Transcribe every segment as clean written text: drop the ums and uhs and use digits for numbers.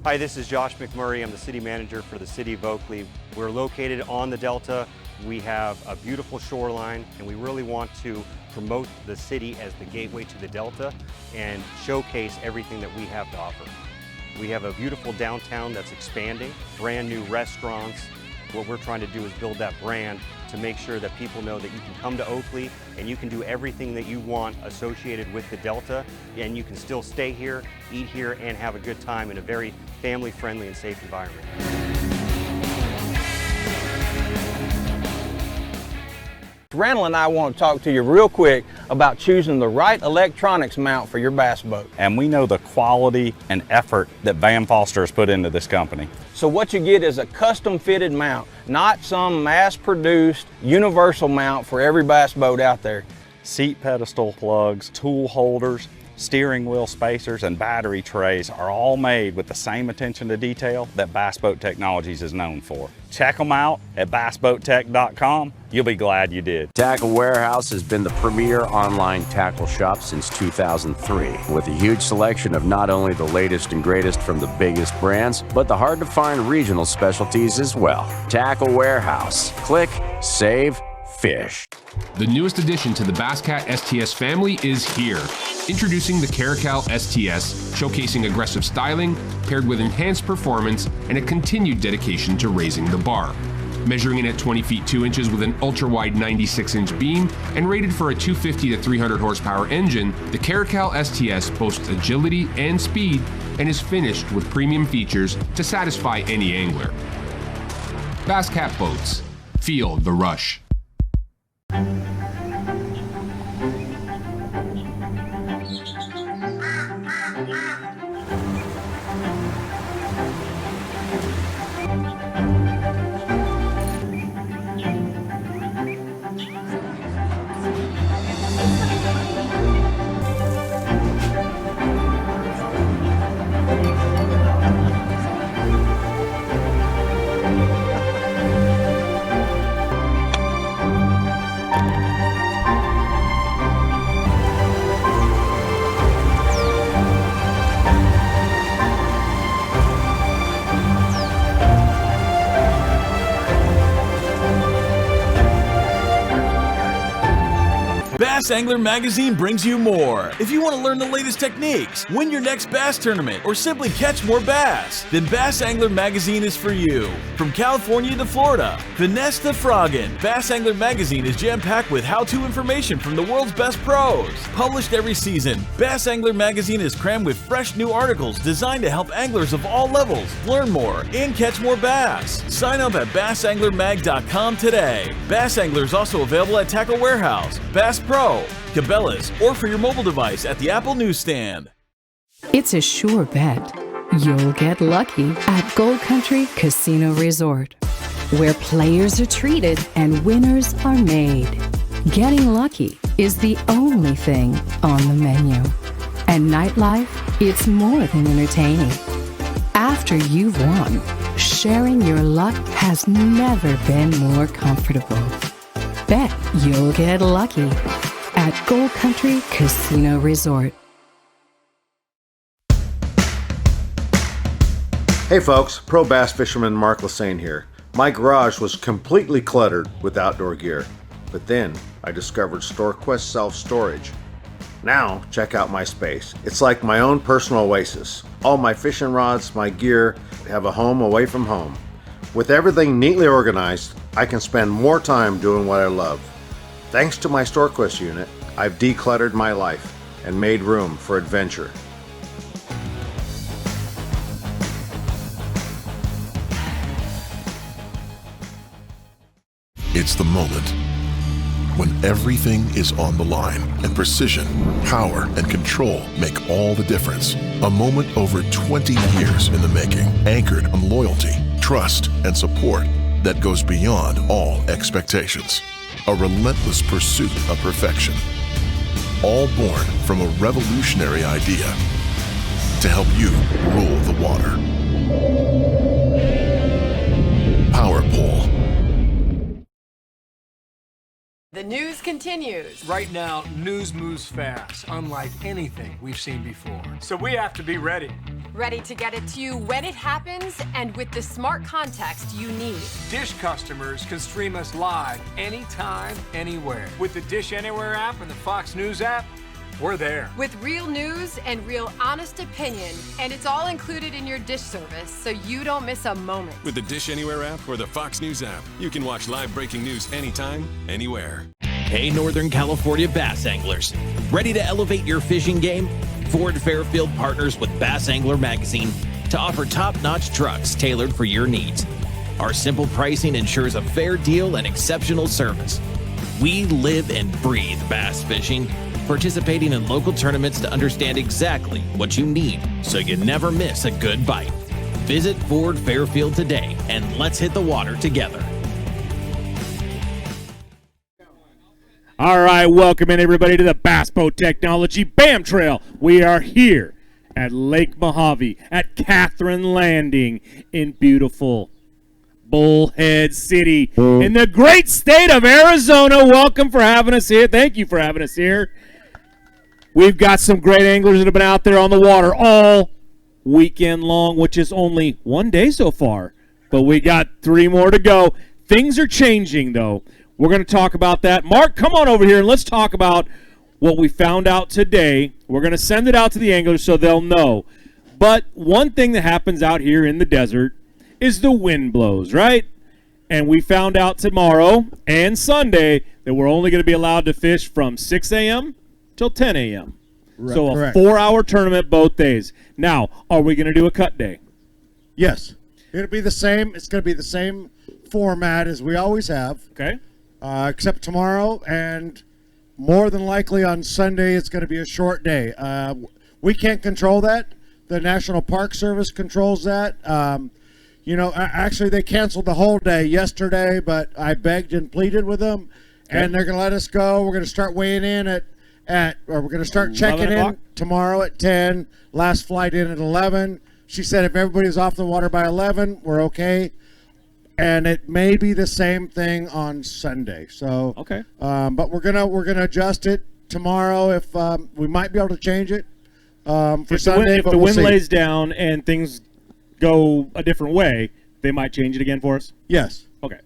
Hi, this is Josh McMurray. I'm the city manager for the city of Oakley. We're located on the Delta. We have a beautiful shoreline, and we really want to promote the city as the gateway to the Delta and showcase everything that we have to offer. We have a beautiful downtown that's expanding, brand new restaurants. What we're trying to do is build that brand to make sure that people know that you can come to Oakley and you can do everything that you want associated with the Delta, and you can still stay here, eat here, and have a good time in a very family-friendly and safe environment. Randall and I want to talk to you real quick about choosing the right electronics mount for your bass boat. And we know the quality and effort that Van Foster has put into this company. So what you get is a custom fitted mount, not some mass-produced universal mount for every bass boat out there. Seat pedestal plugs, tool holders, steering wheel spacers, and battery trays are all made with the same attention to detail that Bass Boat Technologies is known for. Check them out at bassboattech.com. You'll be glad you did. Tackle Warehouse has been the premier online tackle shop since 2003, with a huge selection of not only the latest and greatest from the biggest brands, but the hard-to-find regional specialties as well. Tackle Warehouse. Click, save, fish. The newest addition to the Basscat STS family is here. Introducing the Caracal STS, showcasing aggressive styling paired with enhanced performance and a continued dedication to raising the bar. Measuring in at 20 feet 2 inches with an ultra-wide 96-inch beam and rated for a 250 to 300 horsepower engine, the Caracal STS boasts agility and speed and is finished with premium features to satisfy any angler. Basscat boats. Feel the rush. Bass Angler Magazine brings you more. If you want to learn the latest techniques, win your next bass tournament, or simply catch more bass, then Bass Angler Magazine is for you. From California to Florida, finesse to frogging, Bass Angler Magazine is jam-packed with how-to information from the world's best pros. Published every season, Bass Angler Magazine is crammed with fresh new articles designed to help anglers of all levels learn more and catch more bass. Sign up at bassanglermag.com today. Bass Angler is also available at Tackle Warehouse, Bass Pro, Cabela's, or for your mobile device at the Apple newsstand. It's a sure bet you'll get lucky at Gold Country Casino Resort, where players are treated and winners are made. Getting lucky is the only thing on the menu. And nightlife, it's more than entertaining. After you've won, sharing your luck has never been more comfortable. Bet you'll get lucky at Gold Country Casino Resort. Hey folks, pro bass fisherman Mark Lassane here. My garage was completely cluttered with outdoor gear, but then I discovered StoreQuest Self-Storage. Now check out my space. It's like my own personal oasis. All my fishing rods, my gear have a home away from home. With everything neatly organized, I can spend more time doing what I love. Thanks to my StoreQuest unit, I've decluttered my life and made room for adventure. It's the moment when everything is on the line and precision, power, and control make all the difference. A moment over 20 years in the making, anchored on loyalty, trust, and support that goes beyond all expectations. A relentless pursuit of perfection. All born from a revolutionary idea to help you rule the water. Power Pole. The news continues. Right now, news moves fast, unlike anything we've seen before. So we have to be ready. Ready to get it to you when it happens and with the smart context you need. Dish customers can stream us live anytime, anywhere. With the Dish Anywhere app and the Fox News app, we're there. With real news and real honest opinion, and it's all included in your Dish service, so you don't miss a moment. With the Dish Anywhere app or the Fox News app, you can watch live breaking news anytime, anywhere. Hey, Northern California bass anglers. Ready to elevate your fishing game? Ford Fairfield partners with Bass Angler Magazine to offer top-notch trucks tailored for your needs. Our simple pricing ensures a fair deal and exceptional service. We live and breathe bass fishing, participating in local tournaments to understand exactly what you need so you never miss a good bite. Visit Ford Fairfield today and let's hit the water together. All right, welcome in everybody to the Bass Boat Technology BAM Trail. We are here at Lake Mohave at Katherine Landing in beautiful Bullhead City in the great state of Arizona. Welcome for having us here. Thank you for having us here. We've got some great anglers that have been out there on the water all weekend long, which is only one day so far, but we got 3 more to go. Things are changing, though. We're going to talk about that. Mark, come on over here and let's talk about what we found out today. We're going to send it out to the anglers so they'll know. But one thing that happens out here in the desert is the wind blows, right? And we found out tomorrow and Sunday that we're only going to be allowed to fish from 6 a.m. till 10 a.m. Right, so a 4-hour tournament both days. Now, are we going to do a cut day? Yes. It'll be the same. It's going to be the same format as we always have. Okay. Except tomorrow, and more than likely on Sunday, it's going to be a short day. We can't control that. The National Park Service controls that. Actually, they canceled the whole day yesterday, but I begged and pleaded with them, and they're going to let us go. We're going to start weighing in or we're going to start checking in tomorrow at 10. Last flight in at 11. She said if everybody's off the water by 11, we're okay. And it may be the same thing on Sunday. So okay. But we're gonna adjust it tomorrow. If we might be able to change it for Sunday. If the wind lays down and things go a different way, they might change it again for us. Yes. Okay.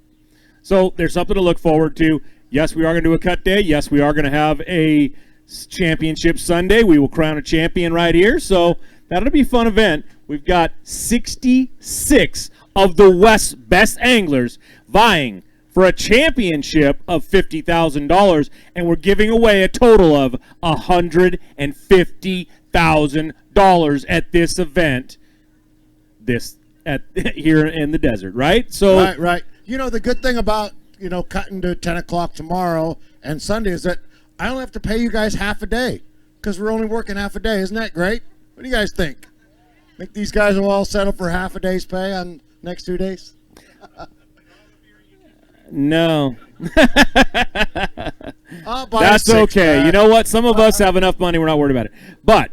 So there's something to look forward to. Yes, we are going to do a cut day. Yes, we are going to have a championship Sunday. We will crown a champion right here. So that'll be a fun event. We've got 66 of the West's best anglers vying for a championship of $50,000, and we're giving away a total of $150,000 at this event here in the desert, right? So right. You know, the good thing about cutting to 10 o'clock tomorrow and Sunday is that I only have to pay you guys half a day because we're only working half a day. Isn't that great? What do you guys think? Think these guys will all settle for half a day's pay on next 2 days? No. That's okay. You know what? Some of us have enough money. We're not worried about it. But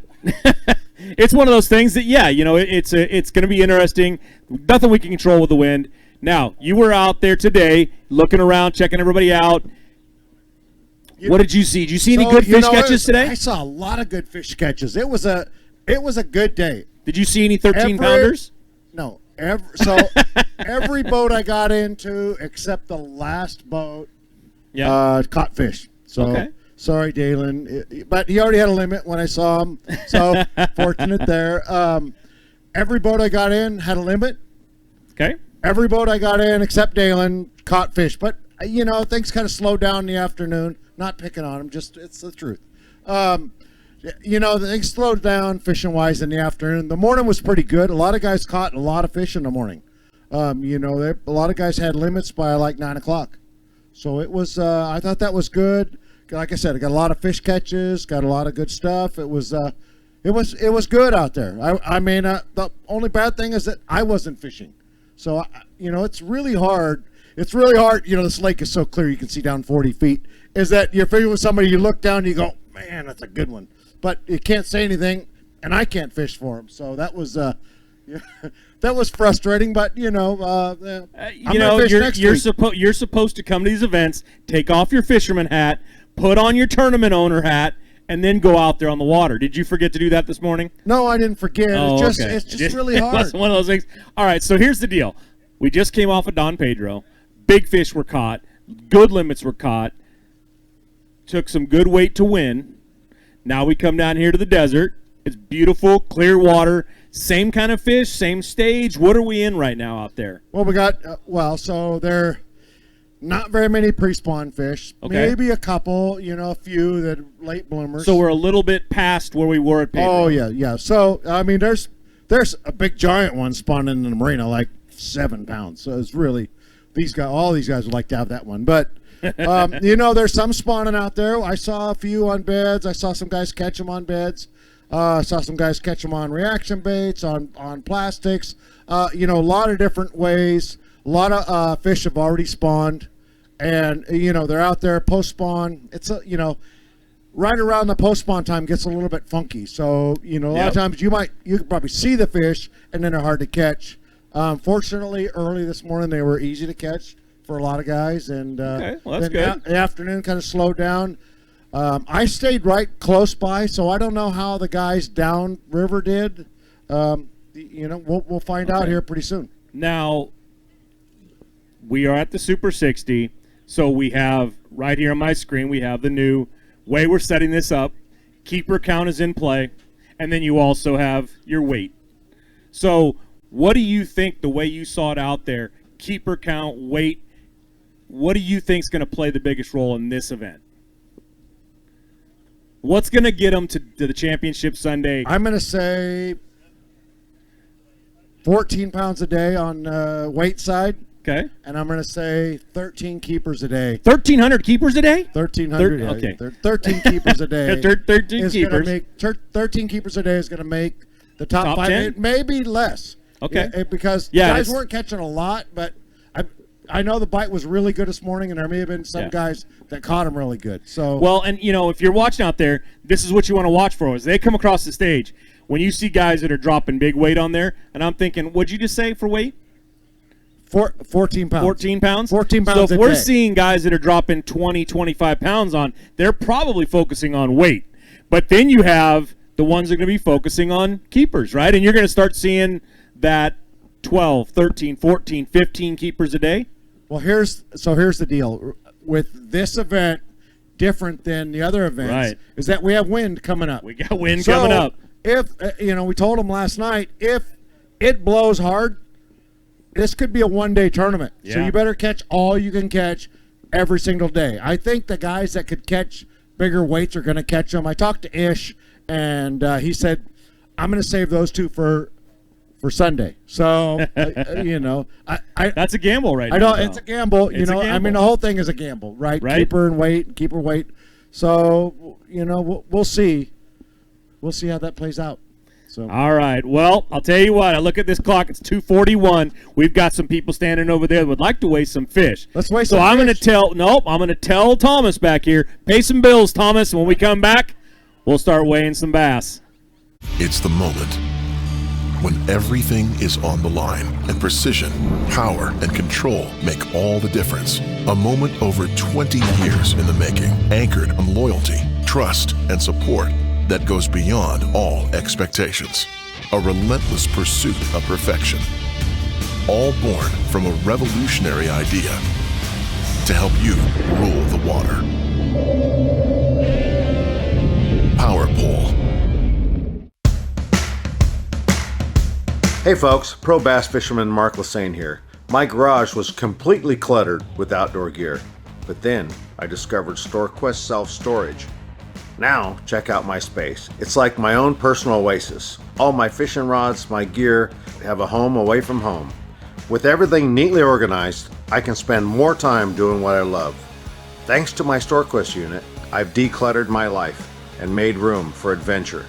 it's one of those things that, it's going to be interesting. Nothing we can control with the wind. Now, you were out there today looking around, checking everybody out. What did you see? Did you see any good fish catches today? I saw a lot of good fish catches. It was a good day. Did you see any 13-pounders? No. Every boat I got into, except the last boat, caught fish. So okay. Sorry, Dalen, but he already had a limit when I saw him. So fortunate there. Every boat I got in had a limit. Okay. Every boat I got in, except Dalen, caught fish. But things kind of slowed down in the afternoon. Not picking on him, just it's the truth. Things slowed down fishing-wise in the afternoon. The morning was pretty good. A lot of guys caught a lot of fish in the morning. A lot of guys had limits by like 9 o'clock. So it was, I thought that was good. Like I said, I got a lot of fish catches, got a lot of good stuff. It was good out there. The only bad thing is that I wasn't fishing. So, it's really hard. It's really hard. This lake is so clear you can see down 40 feet. Is that you're fishing with somebody, you look down and you go, man, that's a good one. But you can't say anything, and I can't fish for him. So that was frustrating. But you're supposed to come to these events, take off your fisherman hat, put on your tournament owner hat, and then go out there on the water. Did you forget to do that this morning? No, I didn't forget. Oh, It's just really hard. It's one of those things. All right, so here's the deal. We just came off of Don Pedro. Big fish were caught. Good limits were caught. Took some good weight to win. Now we come down here to the desert. It's beautiful, clear water. Same kind of fish, same stage. What are we in right now out there? Well, we got, so there not very many pre-spawn fish. Okay. Maybe a couple, a few that are late bloomers. So we're a little bit past where we were at Pedro. Oh, yeah. So, I mean, there's a big giant one spawning in the marina, like 7 pounds. So it's really, all these guys would like to have that one. But, there's some spawning out there. I saw a few on beds. I saw some guys catch them on beds. I saw some guys catch them on reaction baits, on plastics, a lot of different ways. A lot of fish have already spawned, and, they're out there post-spawn. It's, right around the post-spawn time gets a little bit funky. So, a lot of times you can probably see the fish, and then they're hard to catch. Fortunately, early this morning, they were easy to catch for a lot of guys, and okay, well, that's then good. The afternoon kind of slowed down. I stayed right close by, so I don't know how the guys down river did. We'll find out here pretty soon. Now, we are at the Super 60, so we have, right here on my screen, we have the new way we're setting this up. Keeper count is in play, and then you also have your weight. So what do you think, the way you saw it out there, keeper count, weight, what do you think is going to play the biggest role in this event? What's going to get them to the championship Sunday? I'm going to say 14 pounds a day on weight side. Okay. And I'm going to say 13 keepers a day. 1,300 keepers a day? 1,300. Okay. 13 keepers a day. 13 keepers. 13 keepers a day is going to make the top 5. 10? It may be less. Okay. Because guys weren't catching a lot, but I know the bite was really good this morning, and there may have been some guys that caught them really good. So well, and if you're watching out there, this is what you want to watch for. As they come across the stage, when you see guys that are dropping big weight on there, and I'm thinking, what'd you just say for weight? 14 pounds. 14 pounds? 14 pounds. So if we're seeing guys that are dropping 20, 25 pounds on, they're probably focusing on weight. But then you have the ones that are going to be focusing on keepers, right? And you're going to start seeing that 12, 13, 14, 15 keepers a day. Well, here's the deal. With this event, different than the other events, is that we have wind coming up. We got wind coming up. If, we told them last night, if it blows hard, this could be a one-day tournament. Yeah. So you better catch all you can catch every single day. I think the guys that could catch bigger weights are going to catch them. I talked to Ish, and he said, I'm going to save those two for Sunday. So, that's a gamble right now. I know it's a gamble. It's a gamble. I mean, the whole thing is a gamble, right? Keeper and weight, keeper weight. So, we'll see. We'll see how that plays out. So. All right. Well, I'll tell you what. I look at this clock. It's 2:41. We've got some people standing over there that would like to weigh some fish. Let's weigh some fish. So I'm going to tell Thomas back here, pay some bills, Thomas. And when we come back, we'll start weighing some bass. It's the moment when everything is on the line and precision, power, and control make all the difference. A moment over 20 years in the making, anchored on loyalty, trust, and support that goes beyond all expectations. A relentless pursuit of perfection. All born from a revolutionary idea to help you rule the water. Power Pole. Hey folks, pro bass fisherman Mark Lassane here. My garage was completely cluttered with outdoor gear, but then I discovered StoreQuest self-storage. Now, check out my space. It's like my own personal oasis. All my fishing rods, my gear, have a home away from home. With everything neatly organized, I can spend more time doing what I love. Thanks to my StoreQuest unit, I've decluttered my life and made room for adventure.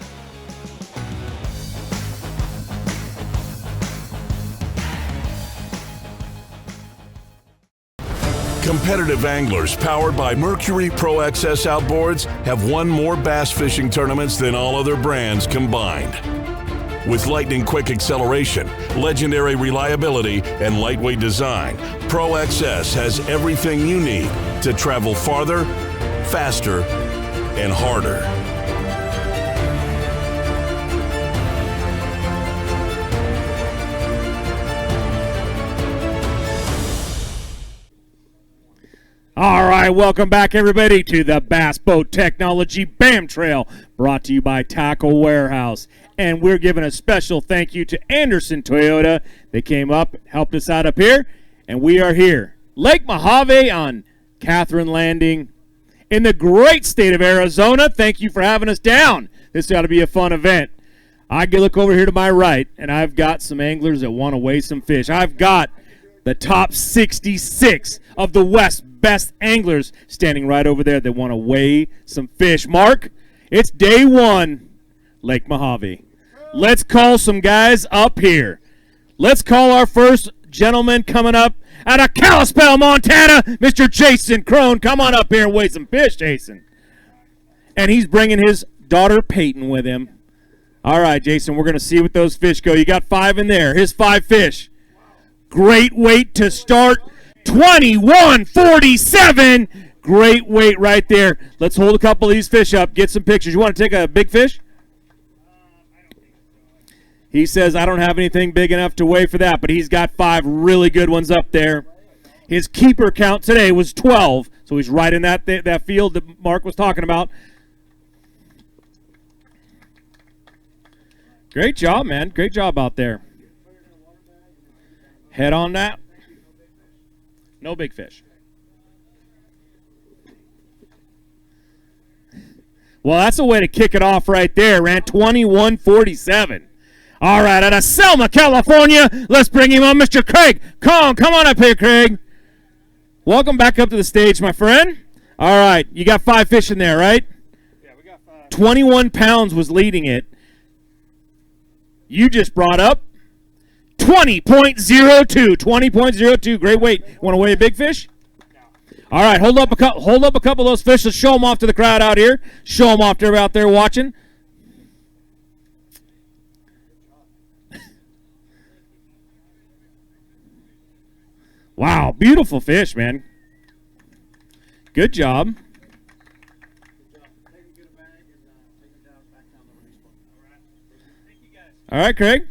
Competitive anglers powered by Mercury Pro XS outboards have won more bass fishing tournaments than all other brands combined. With lightning-quick acceleration, legendary reliability, and lightweight design, Pro XS has everything you need to travel farther, faster, and harder. All right, welcome back, everybody, to the Bass Boat Technology BAM Trail, brought to you by Tackle Warehouse. And we're giving a special thank you to Anderson Toyota. They came up, helped us out up here, and we are here. Lake Mohave on Katherine Landing in the great state of Arizona. Thank you for having us down. This ought to be a fun event. I can look over here to my right, and I've got some anglers that want to weigh some fish. I've got the top 66 of the West's best anglers standing right over there that want to weigh some fish. Mark, it's day one, Lake Mohave. Let's call some guys up here. Let's call our first gentleman coming up out of Kalispell, Montana, Mr. Jason Crone. Come on up here and weigh some fish, Jason. And he's bringing his daughter Peyton with him. All right, Jason, we're going to see what those fish go. You got 5 in there. Here's 5 fish. Great weight to start. 21.47. Great weight right there. Let's hold a couple of these fish up, get some pictures. You want to take a big fish? He says, I don't have anything big enough to weigh for that, but he's got 5 really good ones up there. His keeper count today was 12, so he's right in that field that Mark was talking about. Great job, man. Great job out there. Head on that. No big fish. Well, that's a way to kick it off right there. Ran 21.47. All right, out of Selma, California, let's bring him on, Mr. Craig Kong. Come on up here, Craig. Welcome back up to the stage, my friend. All right, you got 5 fish in there, right? Yeah, we got 5. 21 pounds was leading it. You just brought up 20.02. 20.02. Great weight. Want to weigh a big fish? No. All right, hold up a couple of those fish. Let's show them off to the crowd out here. Show them off to everybody out there watching. Wow, beautiful fish, man. Good job. All right, Craig.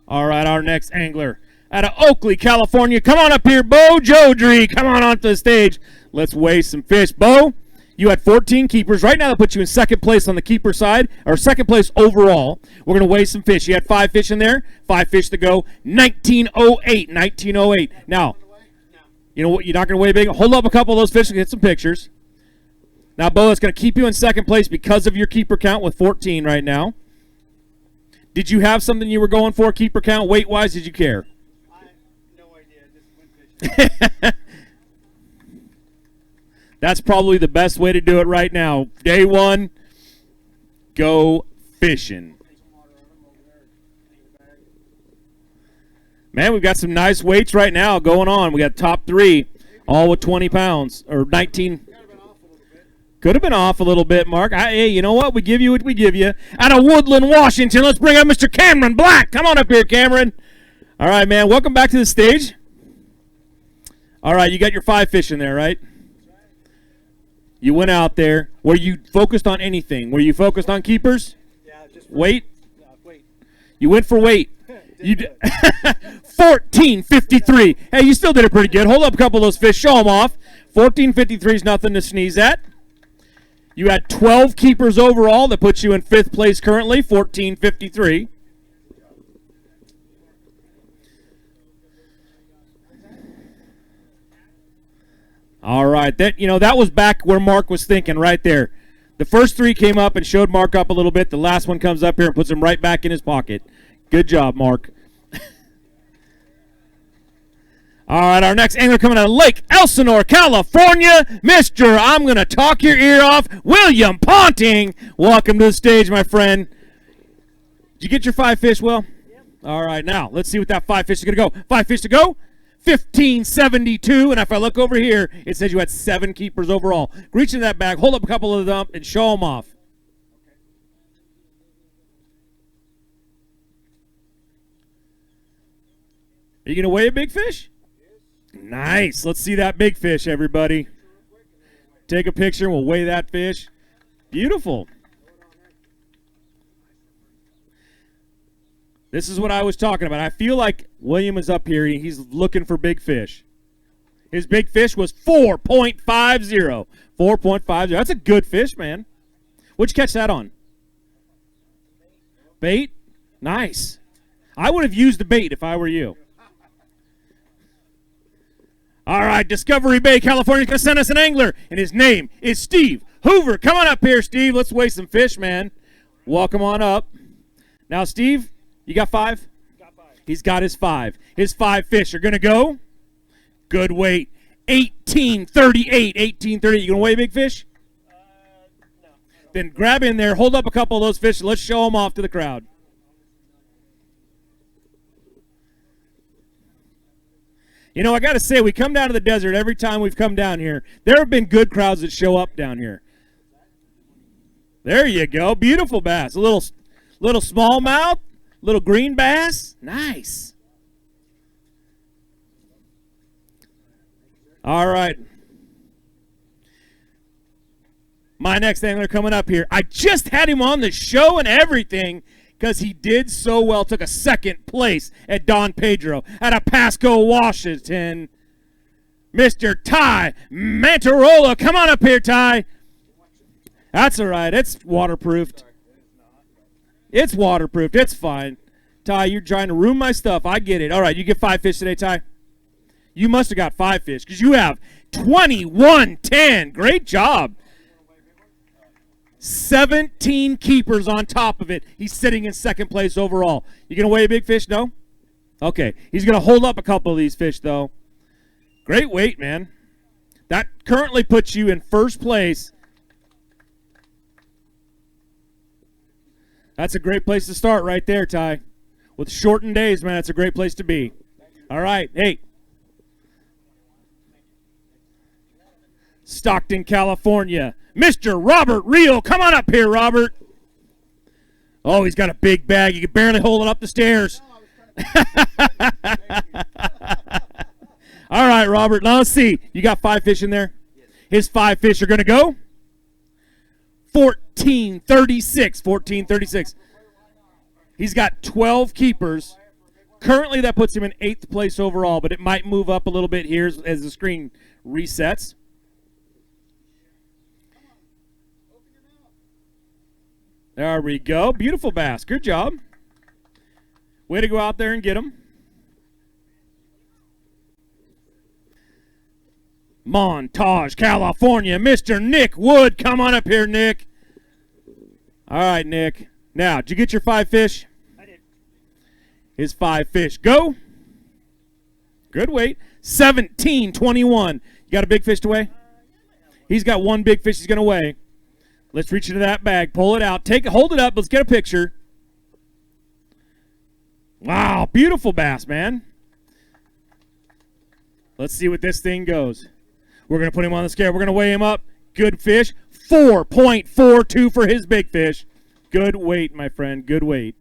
All right, our next angler out of Oakley, California. Come on up here, Bo Jodrey. Come on onto the stage. Let's weigh some fish. Bo, you had 14 keepers. Right now, that puts you in second place on the keeper side, or second place overall. We're going to weigh some fish. You had 5 fish in there, 5 fish to go. 1908. 1908. Now, you know what? You're not going to weigh big. Hold up a couple of those fish and get some pictures. Now, Bo, it's going to keep you in second place because of your keeper count with 14 right now. Did you have something you were going for, keeper count, weight-wise? Did you care? I have no idea. Just went fishing. That's probably the best way to do it right now. Day one, go fishing. Man, we've got some nice weights right now going on. We got top 3, all with 20 pounds, or 19. Could have been off a little bit, Mark. Hey, you know what? We give you what we give you. Out of Woodland, Washington, let's bring up Mr. Cameron Black. Come on up here, Cameron. All right, man. Welcome back to the stage. All right, you got your 5 fish in there, right? You went out there. Were you focused on anything? Were you focused on keepers? Yeah, just weight. Weight. You went for weight. You 14.53. Hey, you still did it pretty good. Hold up a couple of those fish. Show them off. 14.53 is nothing to sneeze at. You had 12 keepers overall. That puts you in 5th place currently, 14.53. All right, that was back where Mark was thinking right there. The first 3 came up and showed Mark up a little bit. The last one comes up here and puts him right back in his pocket. Good job, Mark. All right, our next angler coming out of Lake Elsinore, California, Mr. I'm going to talk your ear off, William Ponting. Welcome to the stage, my friend. Did you get your 5 fish, Will? Yep. All right, now let's see what that 5 fish is going to go. 5 fish to go, 15.72. And if I look over here, it says you had 7 keepers overall. Reach in that bag, hold up a couple of them, and show them off. Are you going to weigh a big fish? Nice. Let's see that big fish, everybody. Take a picture. We'll weigh that fish. Beautiful. This is what I was talking about. I feel like William is up here. He's looking for big fish. His big fish was 4.50. 4.50. That's a good fish, man. What'd you catch that on? Bait? Nice. I would have used the bait if I were you. All right, Discovery Bay, California is going to send us an angler, and his name is Steve Hoover. Come on up here, Steve. Let's weigh some fish, man. Welcome on up. Now, Steve, you got 5? Got 5. He's got his 5. His 5 fish are going to go. Good weight. 1838. 1838. You going to weigh a big fish? No. Then grab in there, hold up a couple of those fish, and let's show them off to the crowd. You know, I got to say, we come down to the desert every time we've come down here. There have been good crowds that show up down here. There you go. Beautiful bass. A little smallmouth, little green bass. Nice. All right. My next angler coming up here. I just had him on the show and everything, because he did so well. Took a second place at Don Pedro out of Pasco, Washington. Mr. Ty Mantarola. Come on up here, Ty. That's all right. It's waterproofed. It's waterproofed. It's fine. Ty, you're trying to ruin my stuff. I get it. All right, you get 5 fish today, Ty? You must have got 5 fish, because you have 21-10. Great job. 17 keepers on top of it. He's sitting in second place overall. You going to weigh a big fish? No? Okay. He's going to hold up a couple of these fish, though. Great weight, man. That currently puts you in first place. That's a great place to start right there, Ty. With shortened days, man, that's a great place to be. All right. Hey. Stockton, California. Mr. Robert Reel. Come on up here, Robert. Oh, he's got a big bag. You can barely hold it up the stairs. All right, Robert. Now let's see. You got 5 fish in there? His 5 fish are going to go 1436. 1436. He's got 12 keepers. Currently, that puts him in 8th place overall, but it might move up a little bit here as the screen resets. There we go. Beautiful bass. Good job. Way to go out there and get them. Montage, California. Mr. Nick Wood. Come on up here, Nick. All right, Nick. Now, did you get your 5 fish? I did. His 5 fish. Go. Good weight. 1721. You got a big fish to weigh? He's got 1 big fish he's going to weigh. Let's reach into that bag, pull it out, take it, hold it up. Let's get a picture. Wow, beautiful bass, man. Let's see what this thing goes. We're going to put him on the scale. We're going to weigh him up. Good fish. 4.42 for his big fish. Good weight, my friend. Good weight.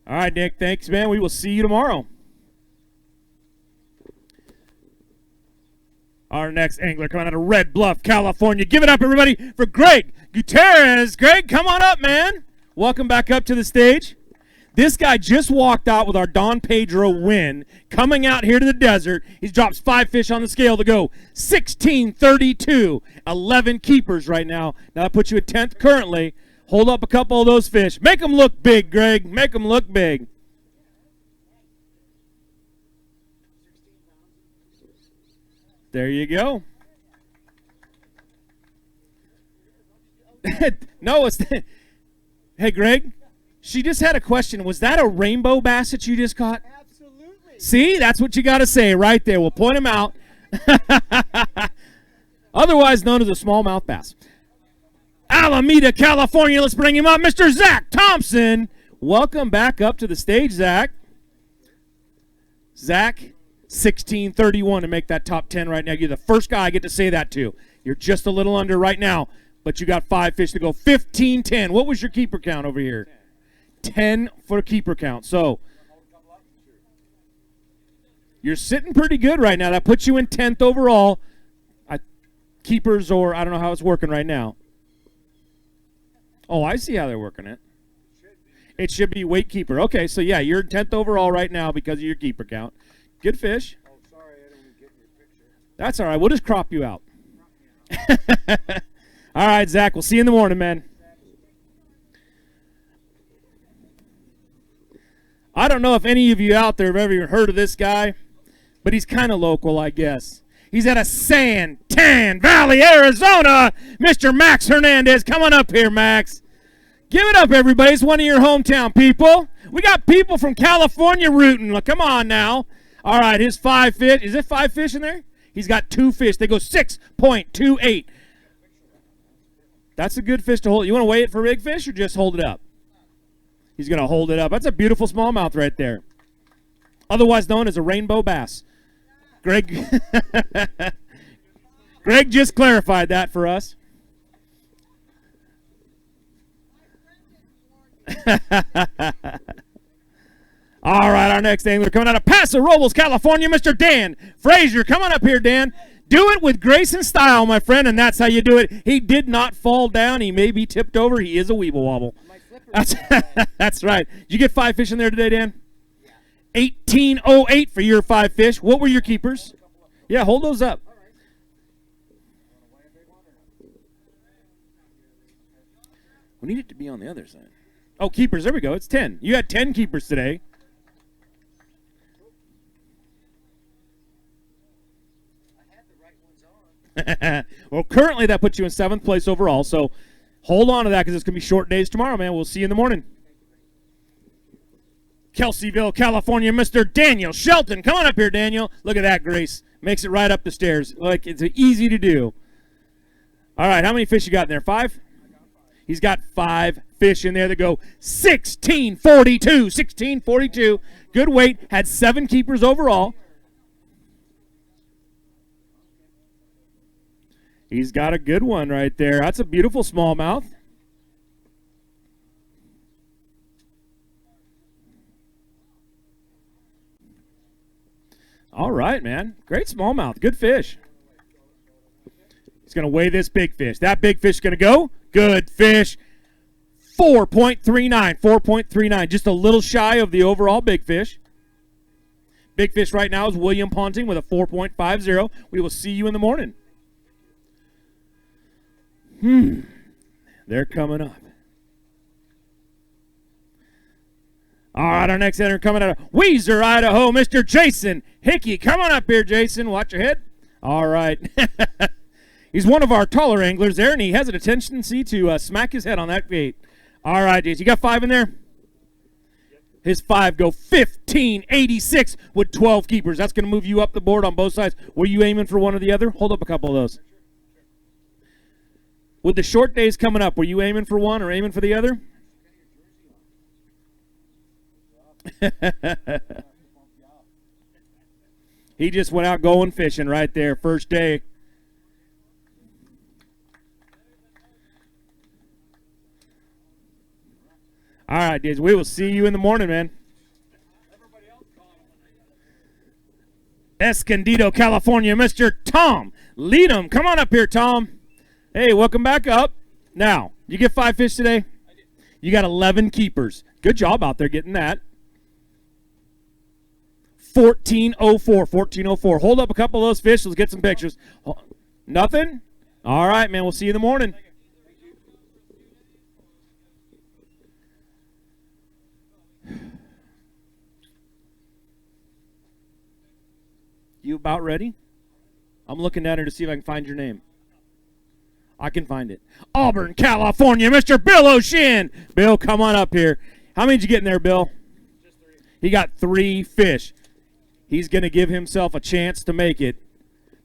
All right, Nick. Thanks, man. We will see you tomorrow. Our next angler coming out of Red Bluff, California. Give it up, everybody, for Greg Gutierrez. Greg, come on up, man. Welcome back up to the stage. This guy just walked out with our Don Pedro win, coming out here to the desert. He drops 5 fish on the scale to go 1632. 11 keepers right now. Now that puts you at 10th currently. Hold up a couple of those fish. Make them look big, Greg. Make them look big. There you go. No, it's... Hey, Greg, she just had a question. Was that a rainbow bass that you just caught? Absolutely. See, that's what you got to say right there. We'll point him out. Otherwise known as a smallmouth bass. Alameda, California. Let's bring him up. Mr. Zach Thompson. Welcome back up to the stage, Zach. Zach, 1631 to make that top 10 right now. You're the first guy I get to say that to. You're just a little under right now, but you got 5 fish to go. 15-10. What was your keeper count over here? 10 for keeper count. So you're sitting pretty good right now. That puts you in 10th overall. Keepers, or I don't know how it's working right now. Oh, I see how they're working it. It should be weight keeper. Okay, so yeah, you're 10th overall right now because of your keeper count. Good fish. Oh, sorry, I didn't get your picture. That's all right. We'll just crop you out. All right, Zach. We'll see you in the morning, man. I don't know if any of you out there have ever even heard of this guy, but he's kind of local, I guess. He's out of San Tan Valley, Arizona. Mr. Max Hernandez. Come on up here, Max. Give it up, everybody. It's one of your hometown people. We got people from California rooting. Look, come on now. All right, his 5 fish. Is it 5 fish in there? He's got 2 fish. They go 6.28. That's a good fish to hold. You want to weigh it for big fish or just hold it up? He's going to hold it up. That's a beautiful smallmouth right there. Otherwise known as a rainbow bass. Greg Greg just clarified that for us. All right, our next angler coming out of Paso Robles, California, Mr. Dan Frazier. Come on up here, Dan. Do it with grace and style, my friend, and that's how you do it. He did not fall down. He may be tipped over. He is a weeble wobble. That's right. Did you get 5 fish in there today, Dan? 1808 for your 5 fish. What were your keepers? Yeah, hold those up. We need it to be on the other side. Oh, keepers. There we go. It's 10. You had 10 keepers today. Well, currently that puts you in 7th place overall, so hold on to that because it's going to be short days tomorrow, man. We'll see you in the morning. Kelseyville, California, Mr. Daniel Shelton. Come on up here, Daniel. Look at that, Grace. Makes it right up the stairs. Like, it's easy to do. All right, how many fish you got in there? 5? He's got 5 fish in there that go 1642. 1642. Good weight. Had 7 keepers overall. He's got a good one right there. That's a beautiful smallmouth. All right, man. Great smallmouth. Good fish. He's going to weigh this big fish. That big fish is going to go. Good fish. 4.39. 4.39. Just a little shy of the overall big fish. Big fish right now is William Ponting with a 4.50. We will see you in the morning. They're coming up. All right, our next enter coming out of Weiser, Idaho, Mr. Jason Hickey. Come on up here, Jason. Watch your head. All right. He's one of our taller anglers there, and he has a tendency to smack his head on that bait. All right, Jason. You got 5 in there? His 5 go 1586 with 12 keepers. That's going to move you up the board on both sides. Were you aiming for one or the other? Hold up a couple of those. With the short days coming up, were you aiming for one or aiming for the other? He just went out going fishing right there, first day. All right, dudes, we will see you in the morning, man. Escondido, California, Mr. Tom Leadham. Come on up here, Tom. Hey, welcome back up. Now, you get 5 fish today? I did. You got 11 keepers. Good job out there getting that. 1404, 1404. Hold up a couple of those fish. Let's get some pictures. Nothing? All right, man. We'll see you in the morning. You about ready? I'm looking at her to see if I can find your name. I can find it. Auburn, California, Mr. Bill O'Shin. Bill, come on up here. How many did you get in there, Bill? Just 3. He got 3 fish. He's going to give himself a chance to make it.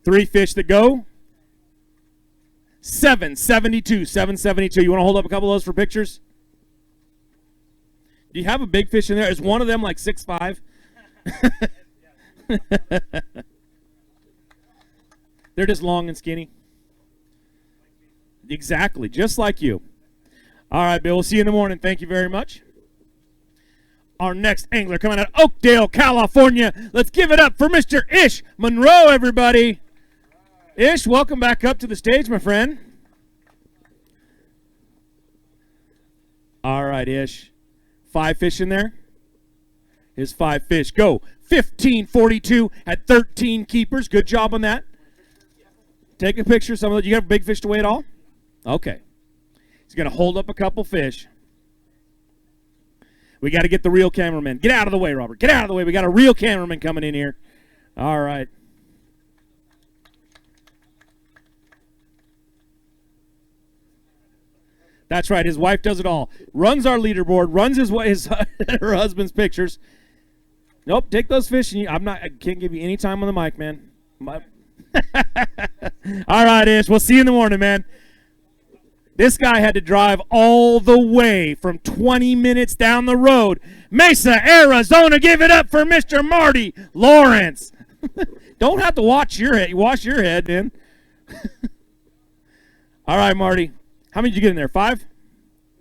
3 fish that go. 772. 772. You want to hold up a couple of those for pictures? Do you have a big fish in there? Is one of them like 6'5"? They're just long and skinny. Exactly, just like you. All right, Bill, we'll see you in the morning. Thank you very much. Our next angler coming out of Oakdale, California. Let's give it up for Mr. Ish Monroe, everybody. Ish, welcome back up to the stage, my friend. All right, Ish. 5 fish in there. Here's 5 fish. Go. 1542 at 13 keepers. Good job on that. Take a picture. Some of you got big fish to weigh at all? Okay. He's going to hold up a couple fish. We got to get the real cameraman. Get out of the way, Robert. Get out of the way. We got a real cameraman coming in here. All right. That's right. His wife does it all. Runs our leaderboard. Runs her husband's pictures. Nope. Take those fish. And I can't give you any time on the mic, man. All right, Ish. We'll see you in the morning, man. This guy had to drive all the way from 20 minutes down the road. Mesa, Arizona. Give it up for Mr. Marty Lawrence. Don't have to wash your head. You wash your head, man. All right, Marty. How many did you get in there? 5?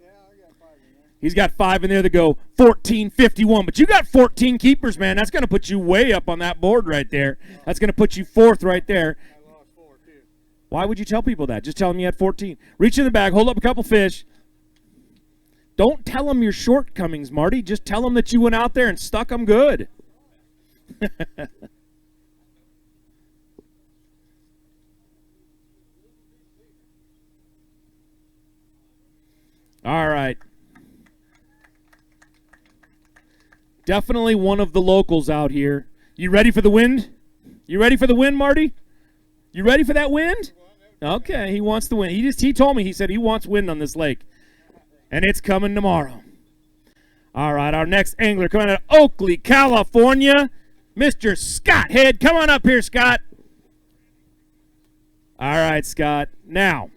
Yeah, I got 5 in there. He's got 5 in there that go 1451. But you got 14 keepers, man. That's going to put you way up on that board right there. That's going to put you 4th right there. I lost 4, too. Why would you tell people that? Just tell them you had 14. Reach in the bag. Hold up a couple fish. Don't tell them your shortcomings, Marty. Just tell them that you went out there and stuck them good. All right. Definitely one of the locals out here. You ready for the wind? You ready for the wind, Marty? You ready for that wind? Okay, he wants the wind. He told me, he said he wants wind on this lake. And it's coming tomorrow. All right, our next angler coming out of Oakley, California, Mr. Scott Head. Come on up here, Scott. All right, Scott. Now,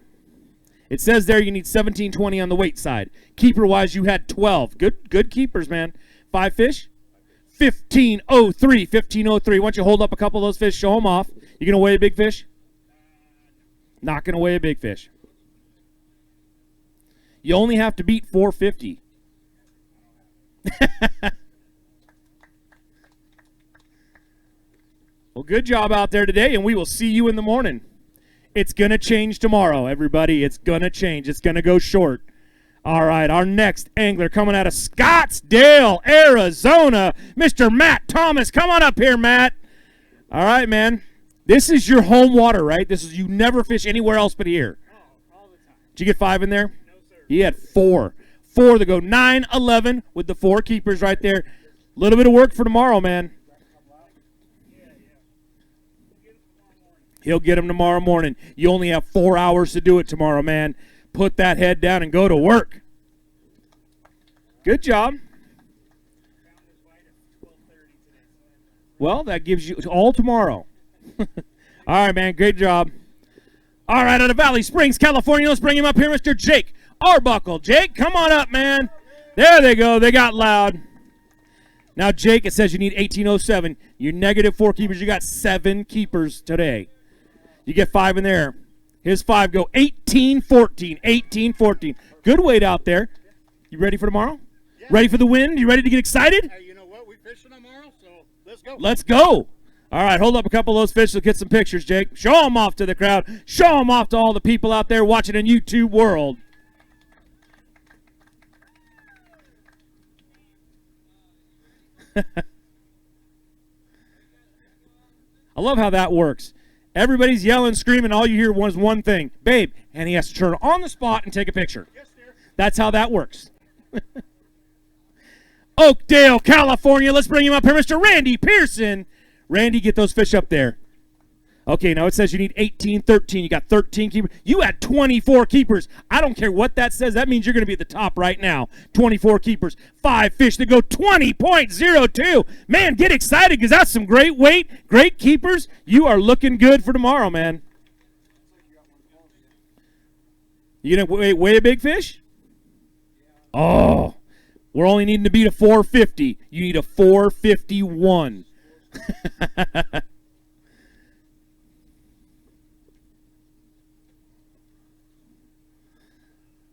it says there you need 1720 on the weight side. Keeper-wise, you had 12. Good keepers, man. 5 fish? 1503. 1503. Why don't you hold up a couple of those fish, show them off. You going to weigh a big fish? Not going to weigh a big fish. You only have to beat 450. Well, good job out there today, and we will see you in the morning. It's going to change tomorrow, everybody. It's going to change. It's going to go short. All right, our next angler coming out of Scottsdale, Arizona, Mr. Matt Thomas. Come on up here, Matt. All right, man. This is your home water, right? You never fish anywhere else but here. All the time. Did you get 5 in there? No, sir. You had 4. 4 to go. 9, 11 with the 4 keepers right there. A little bit of work for tomorrow, man. He'll get them tomorrow morning. You only have 4 hours to do it tomorrow, man. Put that head down and go to work. Good job. Well, that gives you all tomorrow. All right, man. Great job. All right, out of Valley Springs, California, let's bring him up here, Mr. Jake Arbuckle. Jake, come on up, man. There they go. They got loud. Now, Jake, it says you need 1807. You're negative 4 keepers. You got 7 keepers today. You get 5 in there. His 5 go 1814. 1814. Good weight out there. You ready for tomorrow? Yeah. Ready for the wind? You ready to get excited? Hey, you know what? We fishing tomorrow, so let's go. Let's go. All right, hold up a couple of those fish. We'll get some pictures, Jake. Show them off to the crowd. Show them off to all the people out there watching in YouTube world. I love how that works. Everybody's yelling, screaming. All you hear was one thing. Babe. And he has to turn on the spot and take a picture. Yes, dear. That's how that works. Oakdale, California. Let's bring him up here. Mr. Randy Pearson. Randy, get those fish up there. Okay, now it says you need 18, 13. You got 13 keepers. You had 24 keepers. I don't care what that says. That means you're going to be at the top right now. 24 keepers. 5 fish that go 20.02. Man, get excited because that's some great weight, great keepers. You are looking good for tomorrow, man. You going to weigh a big fish? Oh, we're only needing to beat a 450. You need a 451.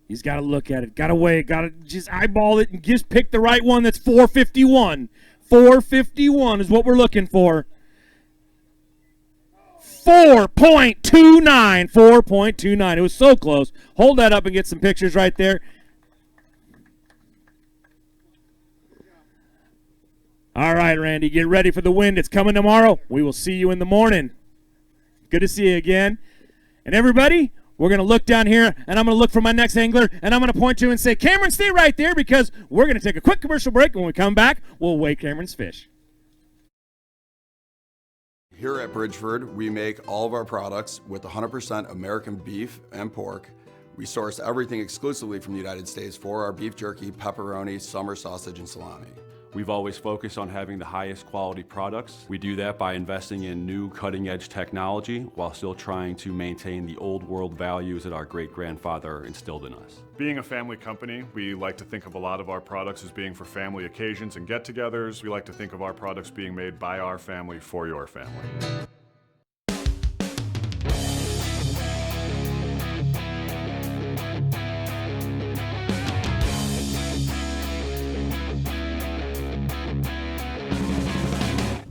He's got to look at it, got to weigh it, got to just eyeball it and just pick the right one. That's 451. 451 is what we're looking for. 4.29. 4.29. It was so close. Hold that up and get some pictures right there. right, Randy, get ready for the wind. It's coming tomorrow. We will see you in the morning. Good to see you again. And everybody, we're going to look down here, and I'm going to look for my next angler, and I'm going to point to you and say, Cameron, stay right there, because we're going to take a quick commercial break. When we come back, we'll weigh Cameron's fish. Here at Bridgeford, we make all of our products with 100% American beef and pork. We source everything exclusively from the United States for our beef jerky, pepperoni, summer sausage, and salami. We've always focused on having the highest quality products. We do that by investing in new cutting-edge technology while still trying to maintain the old world values that our great-grandfather instilled in us. Being a family company, we like to think of a lot of our products as being for family occasions and get-togethers. We like to think of our products being made by our family for your family.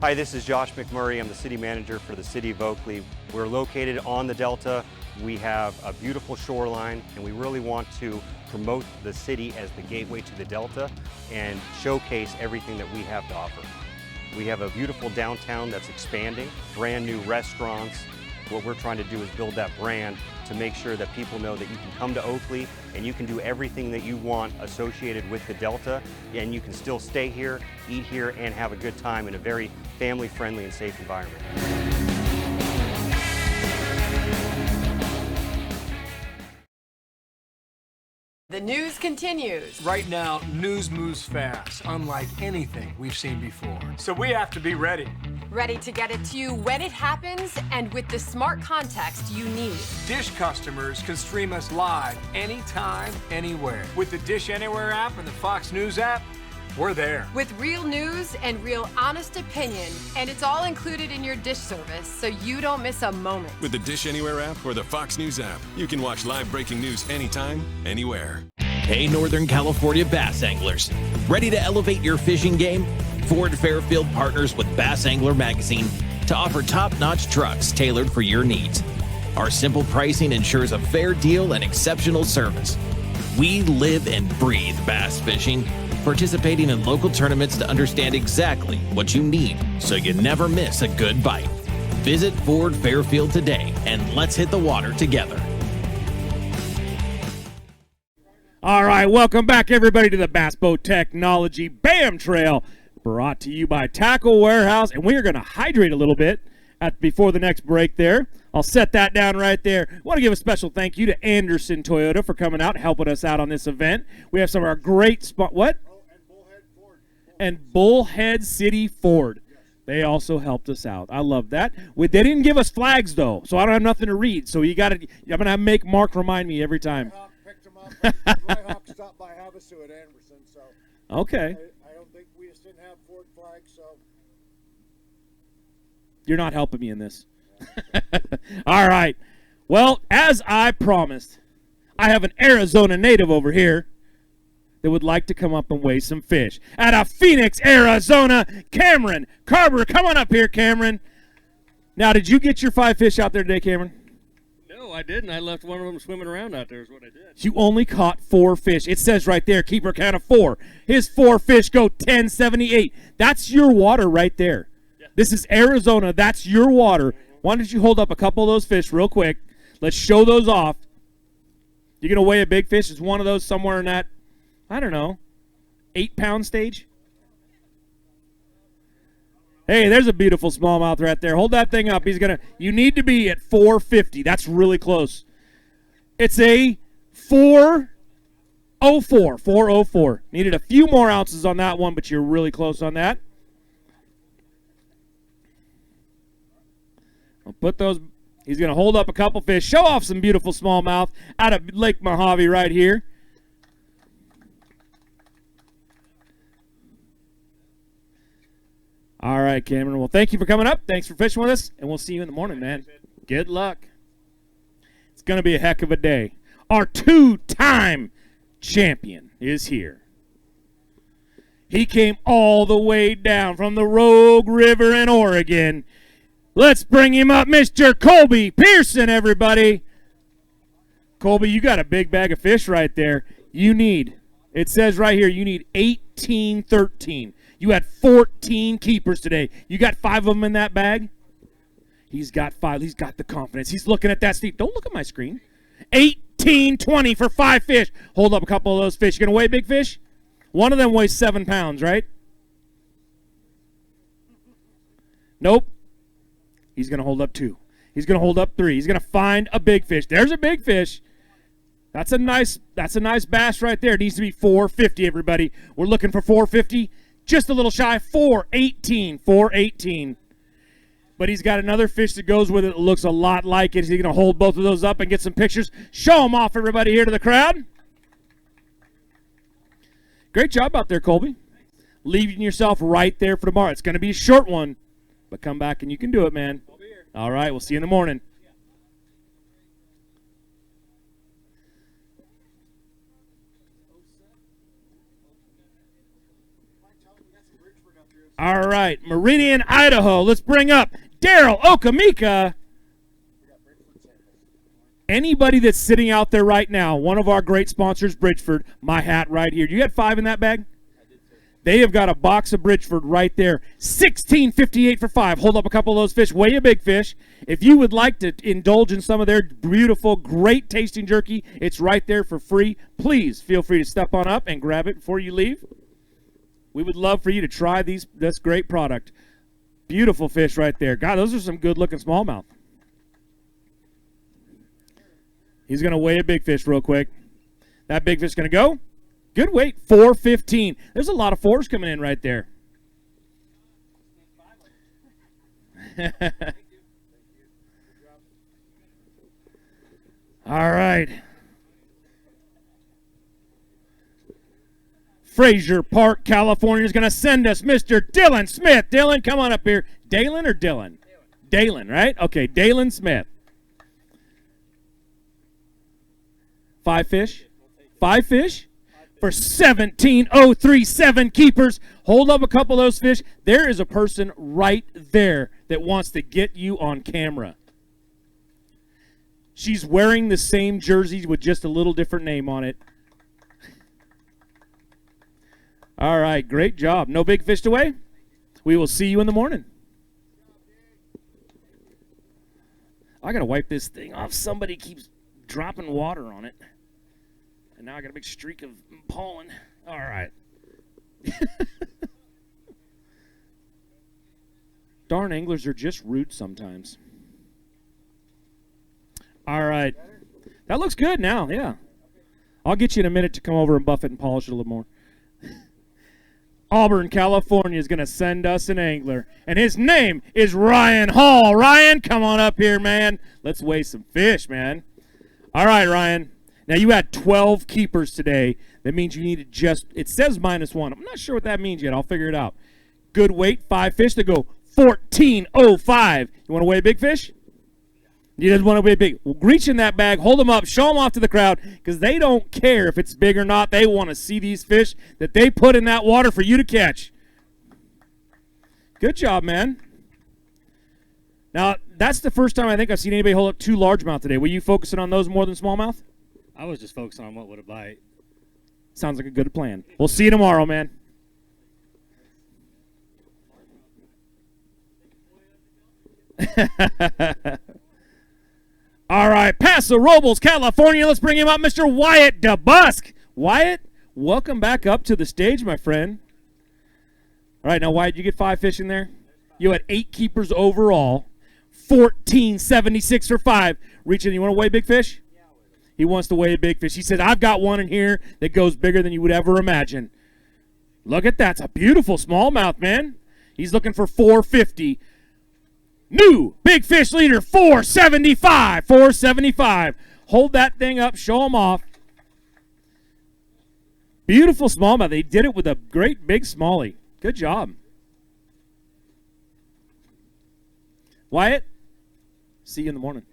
Hi, this is Josh McMurray. I'm the city manager for the city of Oakley. We're located on the Delta. We have a beautiful shoreline, and we really want to promote the city as the gateway to the Delta and showcase everything that we have to offer. We have a beautiful downtown that's expanding, brand new restaurants. What we're trying to do is build that brand to make sure that people know that you can come to Oakley and you can do everything that you want associated with the Delta, and you can still stay here, eat here, and have a good time in a very family-friendly and safe environment. The news continues. Right now, news moves fast, unlike anything we've seen before. So we have to be ready. Ready to get it to you when it happens and with the smart context you need. Dish customers can stream us live anytime, anywhere. With the Dish Anywhere app and the Fox News app, we're there. With real news and real honest opinion, and it's all included in your Dish service, so you don't miss a moment. With the Dish Anywhere app or the Fox News app, you can watch live breaking news anytime, anywhere. Hey, Northern California bass anglers. Ready to elevate your fishing game? Ford Fairfield partners with Bass Angler Magazine to offer top-notch trucks tailored for your needs. Our simple pricing ensures a fair deal and exceptional service. We live and breathe bass fishing, participating in local tournaments to understand exactly what you need so you never miss a good bite. Visit Ford Fairfield today and let's hit the water together. All right, welcome back, everybody, to the Bass Boat Technology BAM Trail, brought to you by Tackle Warehouse. And we are going to hydrate a little bit before the next break there. I'll set that down right there. I want to give a special thank you to Anderson Toyota for coming out, helping us out on this event. We have some of our great What? And Bullhead City Ford. They also helped us out. I love that. They didn't give us flags, though, so I don't have nothing to read. So I'm going to make Mark remind me every time. Picked him up. Hawk stopped by Havasu at Anderson, so. Okay. I don't think we just didn't have Ford flags, so. You're not helping me in this. All right. Well, as I promised, I have an Arizona native over here that would like to come up and weigh some fish. Out of Phoenix, Arizona, Cameron Carver. Come on up here, Cameron. Now, did you get your 5 fish out there today, Cameron? No, I didn't. I left one of them swimming around out there is what I did. You only caught 4 fish. It says right there, keeper count of 4. His 4 fish go 1078. That's your water right there. Yeah. This is Arizona. That's your water. Why don't you hold up a couple of those fish real quick? Let's show those off. You're going to weigh a big fish. Is one of those somewhere in that, I don't know, 8-pound stage? Hey, there's a beautiful smallmouth right there. Hold that thing up. You need to be at 450. That's really close. It's a 404. Needed a few more ounces on that one, but you're really close on that. I'll put those. He's going to hold up a couple fish, show off some beautiful smallmouth out of Lake Mohave right here. All right, Cameron. Well, thank you for coming up. Thanks for fishing with us, and we'll see you in the morning, man. Good luck. It's going to be a heck of a day. Our 2-time champion is here. He came all the way down from the Rogue River in Oregon. Let's bring him up, Mr. Colby Pearson, everybody. Colby, you got a big bag of fish right there. It says right here, you need 1813. You had 14 keepers today. You got 5 of them in that bag? He's got 5. He's got the confidence. He's looking at that, Steve. Don't look at my screen. 18.20 for 5 fish. Hold up a couple of those fish. You going to weigh big fish? One of them weighs 7 pounds, right? Nope. He's going to hold up 2. He's going to hold up 3. He's going to find a big fish. There's a big fish. That's a nice bass right there. It needs to be 450, everybody. We're looking for 450. Just a little shy. 418. 418. But he's got another fish that goes with it that looks a lot like it. He's going to hold both of those up and get some pictures. Show them off, everybody, here to the crowd. Great job out there, Colby. Leaving yourself right there for tomorrow. It's going to be a short one, but come back and you can do it, man. All right, we'll see you in the morning. All right, Meridian, Idaho. Let's bring up Daryl Okamika. Anybody that's sitting out there right now, one of our great sponsors, Bridgeford, my hat right here. You got 5 in that bag? They have got a box of Bridgeford right there. $16.58 for 5. Hold up a couple of those fish. Weigh a big fish. If you would like to indulge in some of their beautiful, great tasting jerky, it's right there for free. Please feel free to step on up and grab it before you leave. We would love for you to try this great product. Beautiful fish right there. God, those are some good-looking smallmouth. He's going to weigh a big fish real quick. That big fish is going to go. Good weight, 415. There's a lot of 4s coming in right there. All right. Fraser Park, California is going to send us Mr. Dylan Smith. Dylan, come on up here. Dalen or Dylan? Dalen, right? Okay, Dalen Smith. 5 fish? 5 fish? For 17,037 keepers. Hold up a couple of those fish. There is a person right there that wants to get you on camera. She's wearing the same jersey with just a little different name on it. All right, great job. No big fish to weigh? We will see you in the morning. I got to wipe this thing off. Somebody keeps dropping water on it. And now I got a big streak of pollen. All right. Darn anglers are just rude sometimes. All right. That looks good now, yeah. I'll get you in a minute to come over and buff it and polish it a little more. Auburn, California is going to send us an angler. And his name is Ryan Hall. Ryan, come on up here, man. Let's weigh some fish, man. All right, Ryan. Now, you had 12 keepers today. That means you needed it says -1. I'm not sure what that means yet. I'll figure it out. Good weight, 5 fish to go 14.05. You want to weigh a big fish? You just want to weigh big. Well, reach in that bag, hold them up, show them off to the crowd, because they don't care if it's big or not. They want to see these fish that they put in that water for you to catch. Good job, man. Now, that's the first time I think I've seen anybody hold up 2 largemouth today. Were you focusing on those more than smallmouth? I was just focusing on what would it bite. Sounds like a good plan. We'll see you tomorrow, man. All right, Paso Robles, California. Let's bring him up, Mr. Wyatt DeBusk. Wyatt, welcome back up to the stage, my friend. All right, now, Wyatt, you get 5 fish in there? You had 8 keepers overall. 14.76 for 5. Reach in. You want to weigh big fish? He wants to weigh a big fish. He said, I've got one in here that goes bigger than you would ever imagine. Look at that. It's a beautiful smallmouth, man. He's looking for 450. New big fish leader, 475. 475. Hold that thing up. Show him off. Beautiful smallmouth. They did it with a great big smallie. Good job. Wyatt, see you in the morning.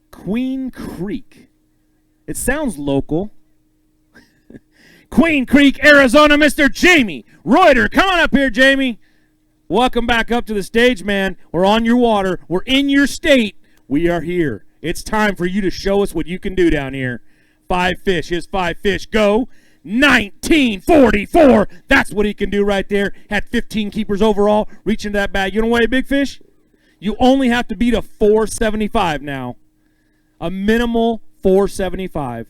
Queen Creek. It sounds local. Queen Creek, Arizona, Mr. Jamie Reuter. Come on up here, Jamie. Welcome back up to the stage, man. We're on your water. We're in your state. We are here. It's time for you to show us what you can do down here. 5 fish. His 5 fish go. 1944. That's what he can do right there. Had 15 keepers overall. Reach into that bag. You know what, big fish? You only have to beat a 475 now. A minimal 475.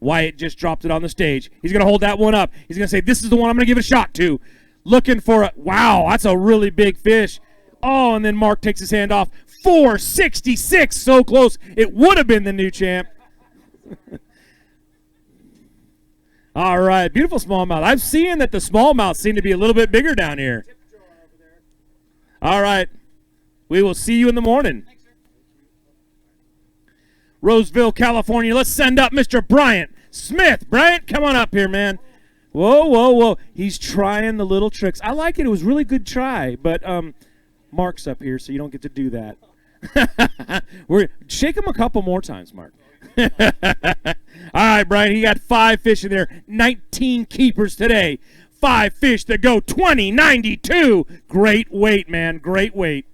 Wyatt just dropped it on the stage. He's going to hold that one up. He's going to say, this is the one I'm going to give a shot to. Looking for a, wow, that's a really big fish. Oh, and then Mark takes his hand off. 466, so close. It would have been the new champ. All right, beautiful smallmouth. I'm seeing that the smallmouth seem to be a little bit bigger down here. All right, we will see you in the morning. Roseville, California. Let's send up Mr. Bryant Smith. Bryant, come on up here, man. Whoa, whoa, whoa. He's trying the little tricks. I like it. It was a really good try, but Mark's up here, so you don't get to do that. Shake him a couple more times, Mark. All right, Brian, he got 5 fish in there. 19 keepers today. 5 fish that go 20.92. Great weight, man. Great weight.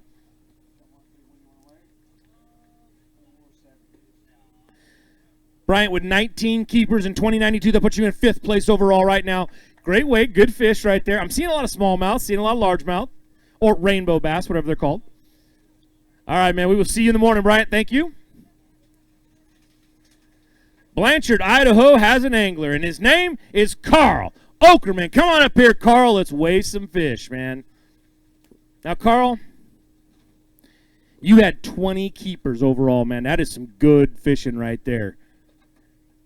Bryant with 19 keepers in 20.92. That puts you in 5th place overall right now. Great weight, good fish right there. I'm seeing a lot of smallmouth, seeing a lot of largemouth, or rainbow bass, whatever they're called. All right, man, we will see you in the morning, Bryant. Thank you. Blanchard, Idaho has an angler, and his name is Carl Okerman. Come on up here, Carl. Let's weigh some fish, man. Now, Carl, you had 20 keepers overall, man. That is some good fishing right there.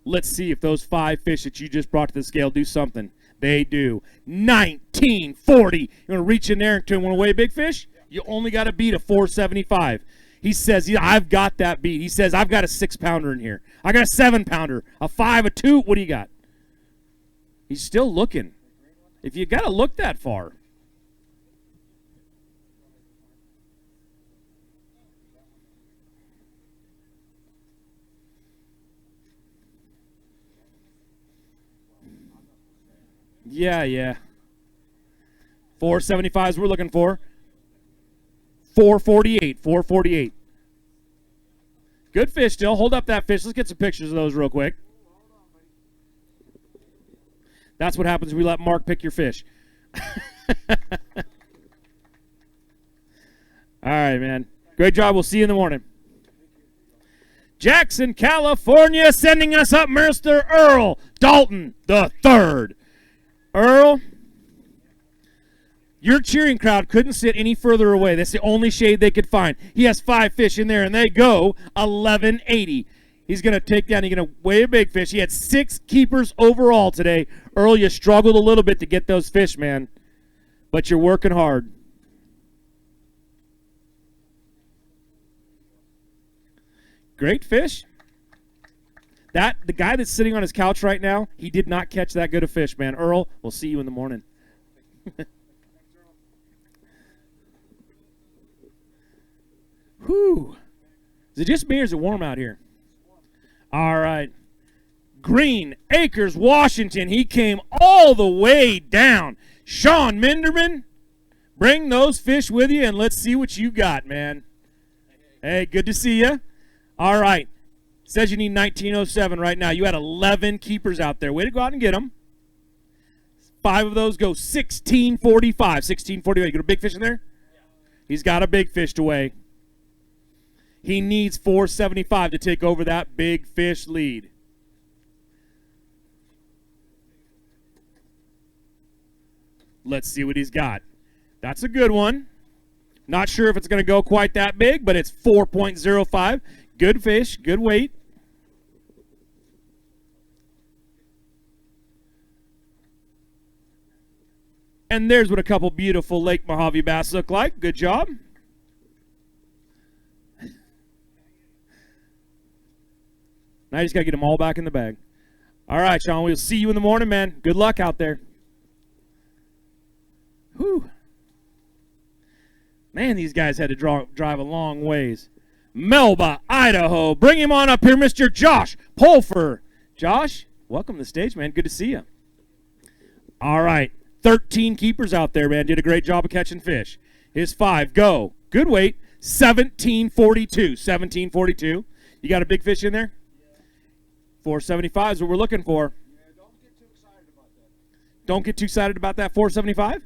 Let's see if those 5 fish that you just brought to the scale do something. They do. 1940. You want to reach in there and want to weigh a big fish? You only got to beat a 475. He says, yeah, I've got that beat. He says, I've got a 6-pounder in here. I got a 7-pounder, a 5, a 2. What do you got? He's still looking. If you got to look that far. Yeah. 475s we're looking for. 448. Good fish still. Hold up that fish. Let's get some pictures of those real quick. That's what happens when we let Mark pick your fish. All right, man. Great job. We'll see you in the morning. Jackson, California, sending us up Mr. Earl Dalton III. Earl, your cheering crowd couldn't sit any further away. That's the only shade they could find. He has 5 fish in there, and they go 1180. He's going to take down, he's going to weigh a big fish. He had 6 keepers overall today. Earl, you struggled a little bit to get those fish, man, but you're working hard. Great fish. The guy that's sitting on his couch right now, he did not catch that good a fish, man. Earl, we'll see you in the morning. Whew. Is it just me or is it warm out here? All right. Green Acres, Washington. He came all the way down. Sean Minderman, bring those fish with you and let's see what you got, man. Hey, good to see you. All right. Says you need 1907 right now. You had 11 keepers out there. Way to go out and get them. 5 of those go 1645. 1645. You got a big fish in there? He's got a big fish to weigh. He needs 475 to take over that big fish lead. Let's see what he's got. That's a good one. Not sure if it's going to go quite that big, but it's 4.05. Good fish, good weight. And there's what a couple beautiful Lake Mohave bass look like. Good job. Now you just got to get them all back in the bag. All right, Sean, we'll see you in the morning, man. Good luck out there. Whew. Man, these guys had to drive a long ways. Melba, Idaho. Bring him on up here, Mr. Josh Pulfer. Josh, welcome to the stage, man. Good to see you. All right. 13 keepers out there, man. Did a great job of catching fish. His 5 go. Good weight. 1742. 1742. You got a big fish in there? 475 is what we're looking for. Don't get too excited about that 475?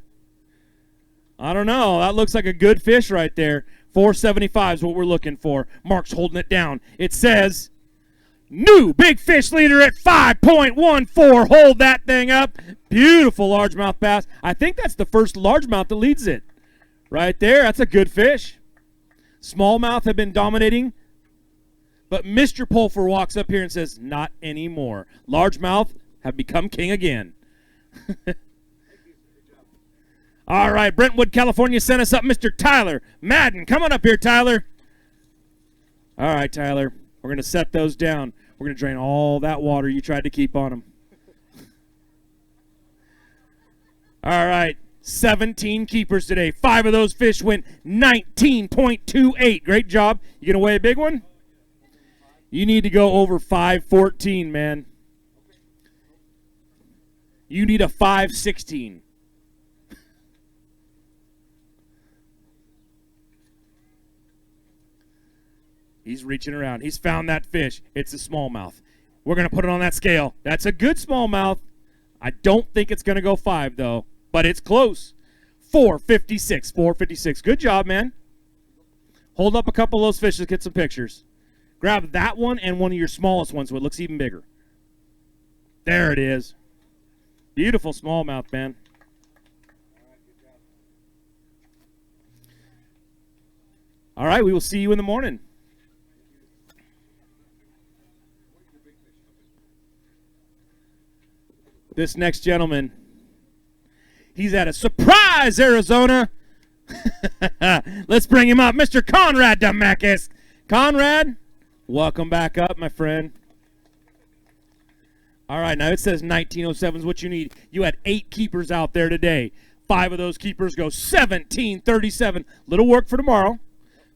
I don't know. That looks like a good fish right there. 475 is what we're looking for. Mark's holding it down. It says, new big fish leader at 5.14. Hold that thing up. Beautiful largemouth bass. I think that's the first largemouth that leads it. Right there. That's a good fish. Smallmouth have been dominating. But Mr. Pulfer walks up here and says, not anymore. Largemouth have become king again. All right, Brentwood, California sent us up Mr. Tyler Madden. Come on up here, Tyler. All right, Tyler. We're going to set those down. We're going to drain all that water you tried to keep on them. All right, 17 keepers today. 5 of those fish went 19.28. Great job. You going to weigh a big one? You need to go over 514, man. You need a 516. He's reaching around. He's found that fish. It's a smallmouth. We're going to put it on that scale. That's a good smallmouth. I don't think it's going to go 5, though, but it's close. 456. 456. Good job, man. Hold up a couple of those fish. Let's get some pictures. Grab that one and one of your smallest ones so it looks even bigger. There it is. Beautiful smallmouth, man. All right, we will see you in the morning. This next gentleman, he's at a Surprise, Arizona. Let's bring him up, Mr. Conrad Damakis. Conrad, welcome back up, my friend. All right, now it says 1907 is what you need. You had 8 keepers out there today. 5 of those keepers go 1737. Little work for tomorrow,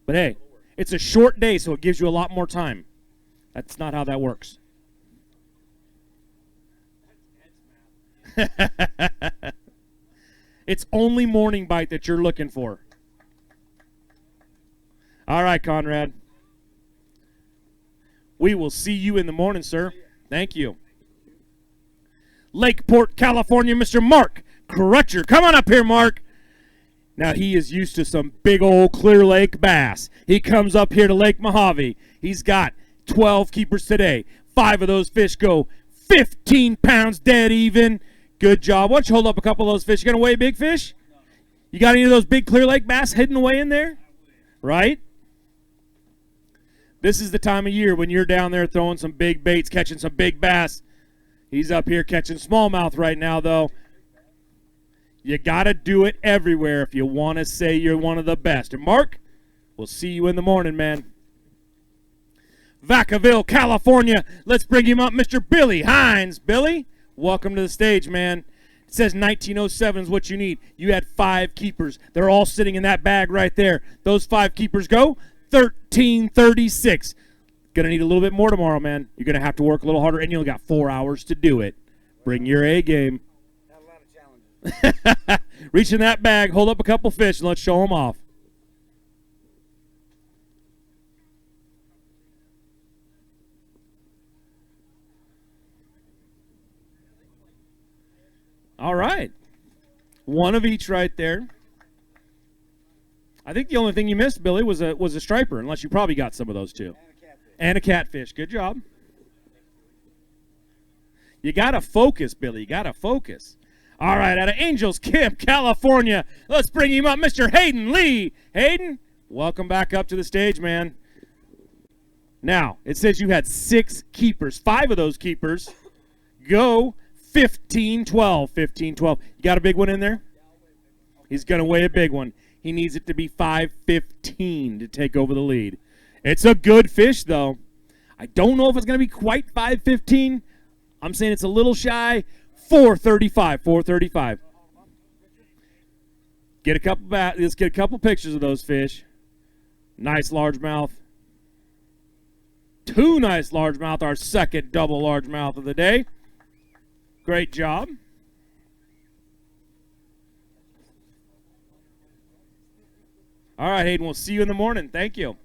but hey, it's a short day, so it gives you a lot more time. That's not how that works. It's only morning bite that you're looking for. All right, Conrad. We will see you in the morning, sir. Thank you. Lakeport, California, Mr. Mark Crutcher. Come on up here, Mark. Now, he is used to some big old Clear Lake bass. He comes up here to Lake Mohave. He's got 12 keepers today. 5 of those fish go 15 pounds dead even. Good job. Why don't you hold up a couple of those fish? You going to weigh big fish? You got any of those big Clear Lake bass hidden away in there? Right? This is the time of year when you're down there throwing some big baits, catching some big bass. He's up here catching smallmouth right now, though. You got to do it everywhere if you want to say you're one of the best. And Mark, we'll see you in the morning, man. Vacaville, California. Let's bring him up, Mr. Billy Hines. Billy, welcome to the stage, man. It says 1907 is what you need. You had 5 keepers. They're all sitting in that bag right there. Those 5 keepers go 1336. Gonna need a little bit more tomorrow, man. You're gonna have to work a little harder, and you only got 4 hours to do it. Bring your A game. Reach in that bag, hold up a couple fish, and let's show them off. All right. 1 of each right there. I think the only thing you missed, Billy, was a striper, unless you probably got some of those too. And a catfish. Good job. You got to focus, Billy. You got to focus. All right, out of Angels Camp, California, let's bring him up, Mr. Hayden Lee. Hayden, welcome back up to the stage, man. Now, it says you had 6 keepers. 5 of those keepers go 15-12. 15-12. You got a big one in there? He's going to weigh a big one. He needs it to be 515 to take over the lead. It's a good fish, though. I don't know if it's going to be quite 515. I'm saying it's a little shy. 435. 435. Let's get a couple pictures of those fish. Nice largemouth. 2 nice largemouth. Our second double largemouth of the day. Great job. All right, Hayden, we'll see you in the morning. Thank you.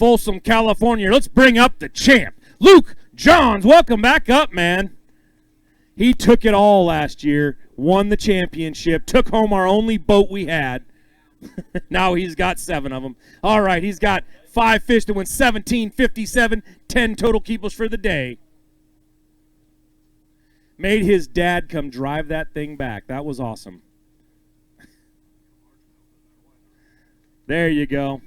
Folsom, California. Let's bring up the champ, Luke Johns. Welcome back up, man. He took it all last year, won the championship, took home our only boat we had. Now he's got 7 of them. All right, he's got 5 fish to win 17.57, 10 total keepers for the day. Made his dad come drive that thing back. That was awesome. There you go.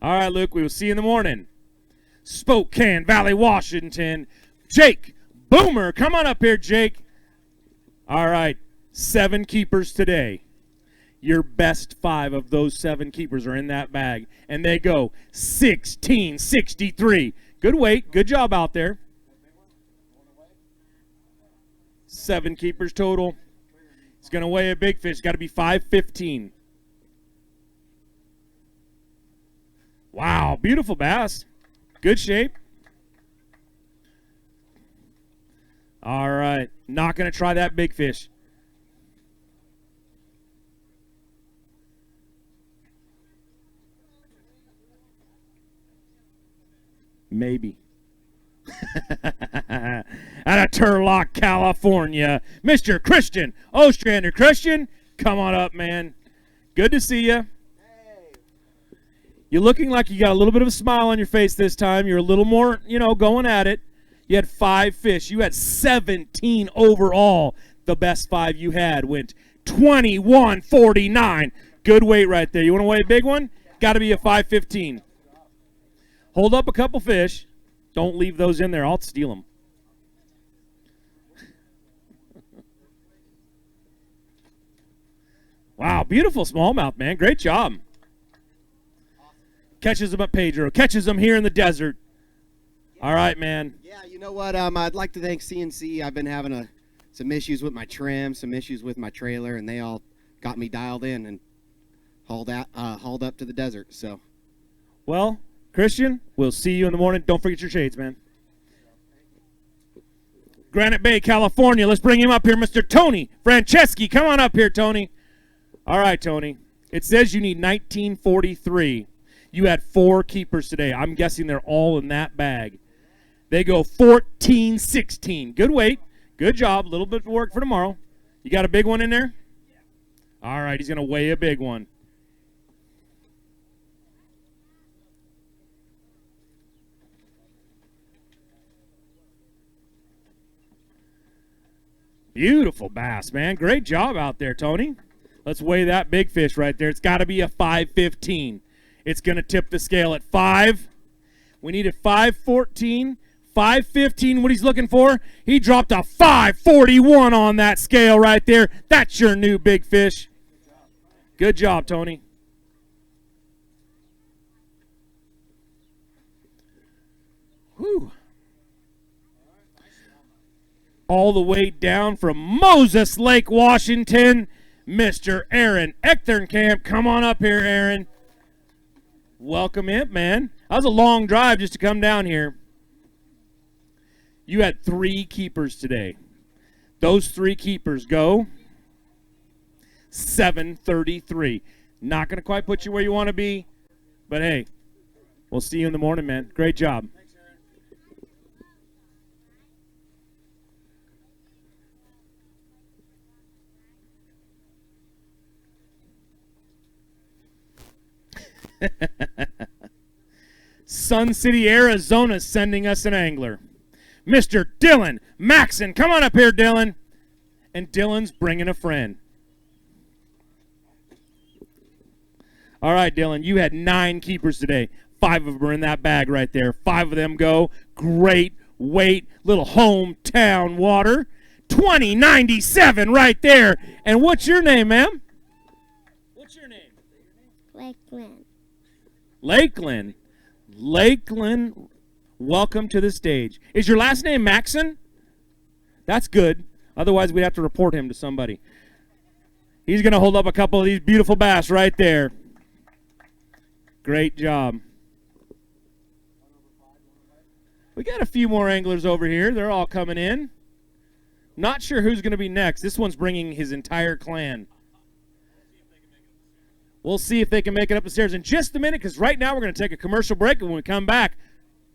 All right, Luke, we will see you in the morning. Spokane Valley, Washington. Jake Boomer, come on up here, Jake. All right, 7 keepers today. Your best 5 of those 7 keepers are in that bag, and they go 16.63. Good weight, good job out there. 7 keepers total. It's going to weigh a big fish. It's got to be 5.15. Wow, beautiful bass. Good shape. All right, not going to try that big fish. Maybe. Out of Turlock, California, Mr. Christian Ostrander. Christian, come on up, man. Good to see you. You're looking like you got a little bit of a smile on your face this time. You're a little more, going at it. You had 5 fish. You had 17 overall. The best 5 you had went 21.49. Good weight right there. You want to weigh a big one? Got to be a 5.15. Hold up a couple fish. Don't leave those in there. I'll steal them. Wow, beautiful smallmouth, man. Great job. Catches them at Pedro. Catches them here in the desert. All right, man. Yeah, you know what? I'd like to thank CNC. I've been having some issues with my trim, some issues with my trailer, and they all got me dialed in and hauled up to the desert. So, well, Christian, we'll see you in the morning. Don't forget your shades, man. Granite Bay, California. Let's bring him up here, Mr. Tony Franceschi. Come on up here, Tony. All right, Tony. It says you need 1943. You had 4 keepers today. I'm guessing they're all in that bag. They go 14.16. Good weight. Good job. A little bit of work for tomorrow. You got a big one in there? All right, he's going to weigh a big one. Beautiful bass, man. Great job out there, Tony. Let's weigh that big fish right there. It's got to be a 5.15. It's going to tip the scale at 5. We need a 5.14, 5.15. What he's looking for? He dropped a 5.41 on that scale right there. That's your new big fish. Good job, Tony. Whew. All the way down from Moses Lake, Washington, Mr. Aaron Echternkamp. Come on up here, Aaron. Welcome in, man. That was a long drive just to come down here. You had 3 keepers today. Those 3 keepers go 7.33. Not going to quite put you where you want to be, but hey, we'll see you in the morning, man. Great job. Sun City, Arizona, sending us an angler. Mr. Dylan Maxon. Come on up here, Dylan. And Dylan's bringing a friend. All right, Dylan, you had 9 keepers today. 5 of them are in that bag right there. 5 of them go. Great weight, little hometown water. 20.97 right there. And what's your name, ma'am? What's your name? Lakeland. Lakeland. Lakeland, welcome to the stage. Is your last name Maxon? That's good. Otherwise, we'd have to report him to somebody. He's going to hold up a couple of these beautiful bass right there. Great job. We got a few more anglers over here. They're all coming in. Not sure who's going to be next. This one's bringing his entire clan. We'll see if they can make it up the stairs in just a minute, because right now we're going to take a commercial break, and when we come back,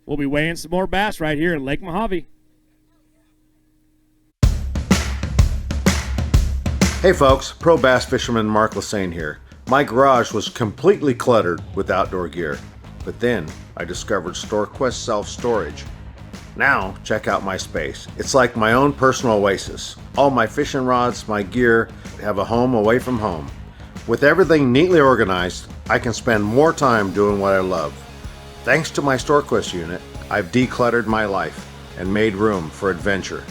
we'll be weighing some more bass right here in Lake Mohave. Hey folks, pro bass fisherman Mark Lassane here. My garage was completely cluttered with outdoor gear, but then I discovered StoreQuest self-storage. Now check out my space. It's like my own personal oasis. All my fishing rods, my gear have a home away from home. With everything neatly organized, I can spend more time doing what I love. Thanks to my StoreQuest unit, I've decluttered my life and made room for adventure.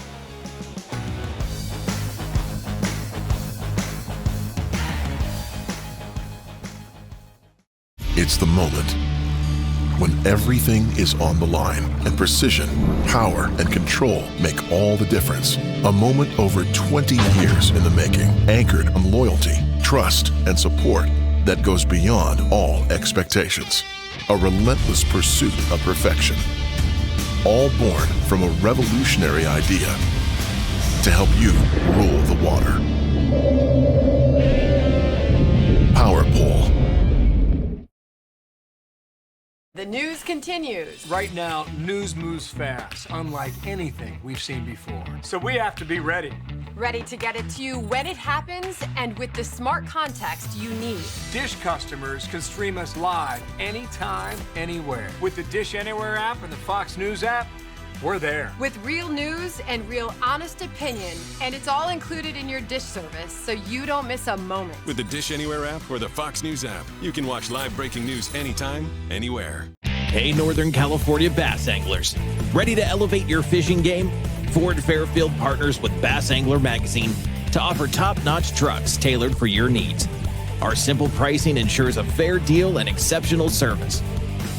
It's the moment when everything is on the line and precision, power, and control make all the difference. A moment over 20 years in the making, anchored on loyalty, trust, and support that goes beyond all expectations. A relentless pursuit of perfection. All born from a revolutionary idea to help you rule the water. Power Pole. The news continues. Right now, news moves fast, unlike anything we've seen before. So we have to be ready. Ready to get it to you when it happens and with the smart context you need. Dish customers can stream us live anytime, anywhere. With the Dish Anywhere app and the Fox News app, we're there. With real news and real honest opinion, and it's all included in your Dish service, so you don't miss a moment. With the Dish Anywhere app or the Fox News app, you can watch live breaking news anytime, anywhere. Hey, Northern California bass anglers. Ready to elevate your fishing game? Ford Fairfield partners with Bass Angler Magazine to offer top-notch trucks tailored for your needs. Our simple pricing ensures a fair deal and exceptional service.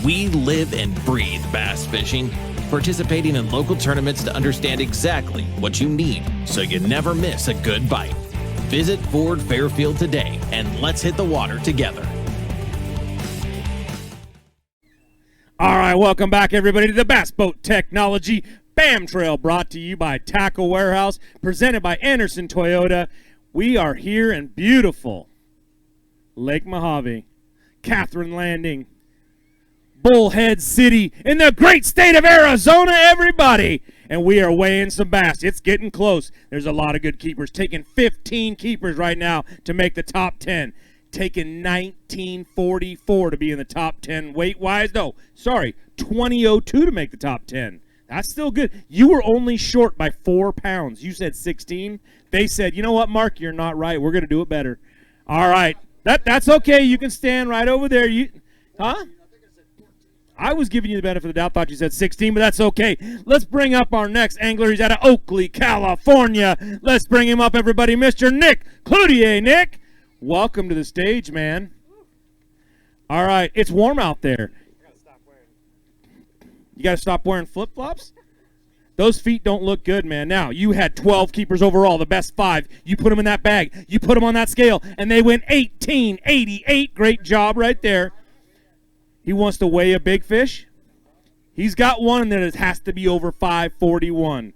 We live and breathe bass fishing, participating in local tournaments to understand exactly what you need so you never miss a good bite. Visit Ford Fairfield today and let's hit the water together. All right, welcome back, everybody, to the Bass Boat Technology BAM Trail, brought to you by Tackle Warehouse, presented by Anderson Toyota. We are here in beautiful Lake Mohave, Katherine Landing, Bullhead City, in the great state of Arizona, everybody. And we are weighing some bass. It's getting close. There's a lot of good keepers. Taking 15 keepers right now to make the top 10. Taking 1944 to be in the top 10 weight-wise. No, sorry, 2002 to make the top 10. That's still good. You were only short by 4 pounds. You said 16. They said, you know what, Mark, you're not right. We're going to do it better. All right. That's okay. You can stand right over there. Huh? I was giving you the benefit of the doubt. Thought you said 16, but that's okay. Let's bring up our next angler. He's out of Oakley, California. Let's bring him up, everybody. Mr. Nick Cloutier. Nick, welcome to the stage, man. All right. It's warm out there. You got to stop wearing flip-flops? Those feet don't look good, man. Now, you had 12 keepers overall, the best 5. You put them in that bag. You put them on that scale, and they went 1888. Great job right there. He wants to weigh a big fish. He's got one that has to be over 541.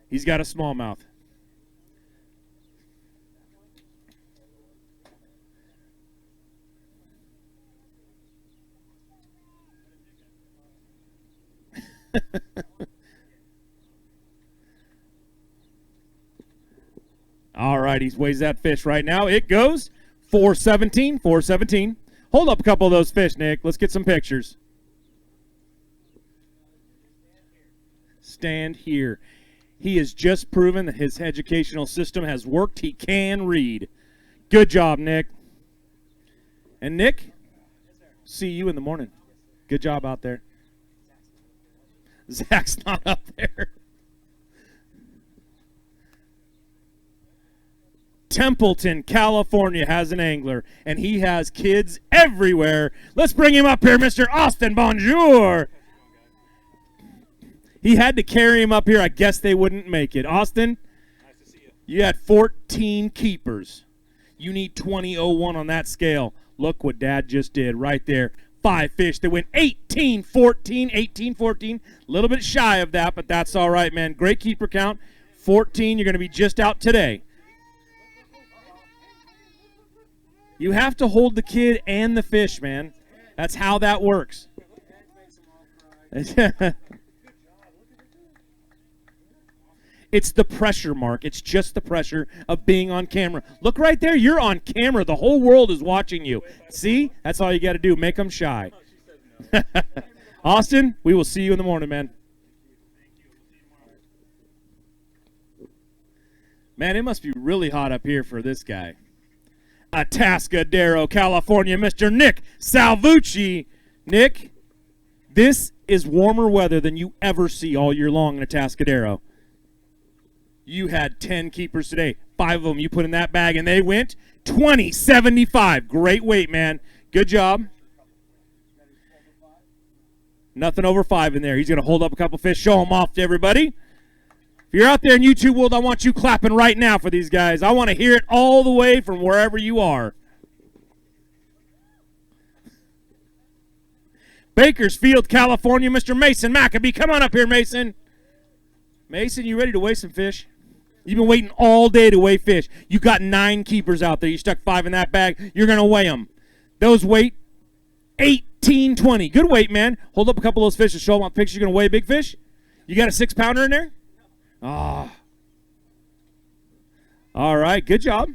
He's got a smallmouth. All right, he weighs that fish right now. It goes 417, 417. Hold up a couple of those fish, Nick. Let's get some pictures. Stand here. He has just proven that his educational system has worked. He can read. Good job, Nick. And Nick, see you in the morning. Good job out there. Zach's not up there. Templeton, California has an angler, and he has kids everywhere. Let's bring him up here, Mr. Austin Bonjour. He had to carry him up here. I guess they wouldn't make it. Austin, nice to see you. You had 14 keepers. You need 2001 on that scale. Look what Dad just did right there. 5 fish that went 18-14, 18-14. A little bit shy of that, but that's all right, man. Great keeper count. 14, you're going to be just out today. You have to hold the kid and the fish, man. That's how that works. It's the pressure, Mark. It's just the pressure of being on camera. Look right there. You're on camera. The whole world is watching you. See? That's all you got to do. Make them shy. Austin, we will see you in the morning, man. Man, it must be really hot up here for this guy. Atascadero, California, Mr. Nick Salvucci. Nick, this is warmer weather than you ever see all year long in Atascadero. You had 10 keepers today. 5 of them you put in that bag, and they went 20.75. Great weight, man. Good job. Nothing over 5 in there. He's going to hold up a couple fish, show them off to everybody. If you're out there in YouTube world, I want you clapping right now for these guys. I want to hear it all the way from wherever you are. Bakersfield, California, Mr. Mason Maccabee. Come on up here, Mason. Mason, you ready to weigh some fish? You've been waiting all day to weigh fish. You got 9 keepers out there. You stuck 5 in that bag. You're going to weigh them. Those weight 18.20. Good weight, man. Hold up a couple of those fish and show them on pictures. You're going to weigh a big fish? You got a 6-pounder in there? Ah. All right. Good job.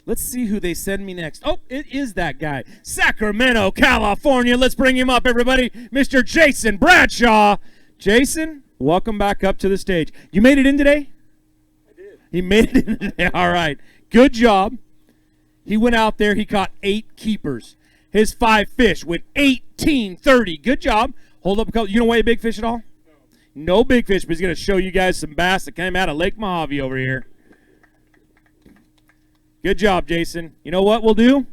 Let's see who they send me next. Oh, it is that guy. Sacramento, California. Let's bring him up, everybody. Mr. Jason Bradshaw. Jason, welcome back up to the stage. You made it in today? I did. He made it in today. All right. Good job. He went out there. He caught 8 keepers. His 5 fish went 18.30. Good job. Hold up a couple. You don't weigh a big fish at all? No big fish, but he's going to show you guys some bass that came out of Lake Mohave over here. Good job, Jason. You know what we'll do?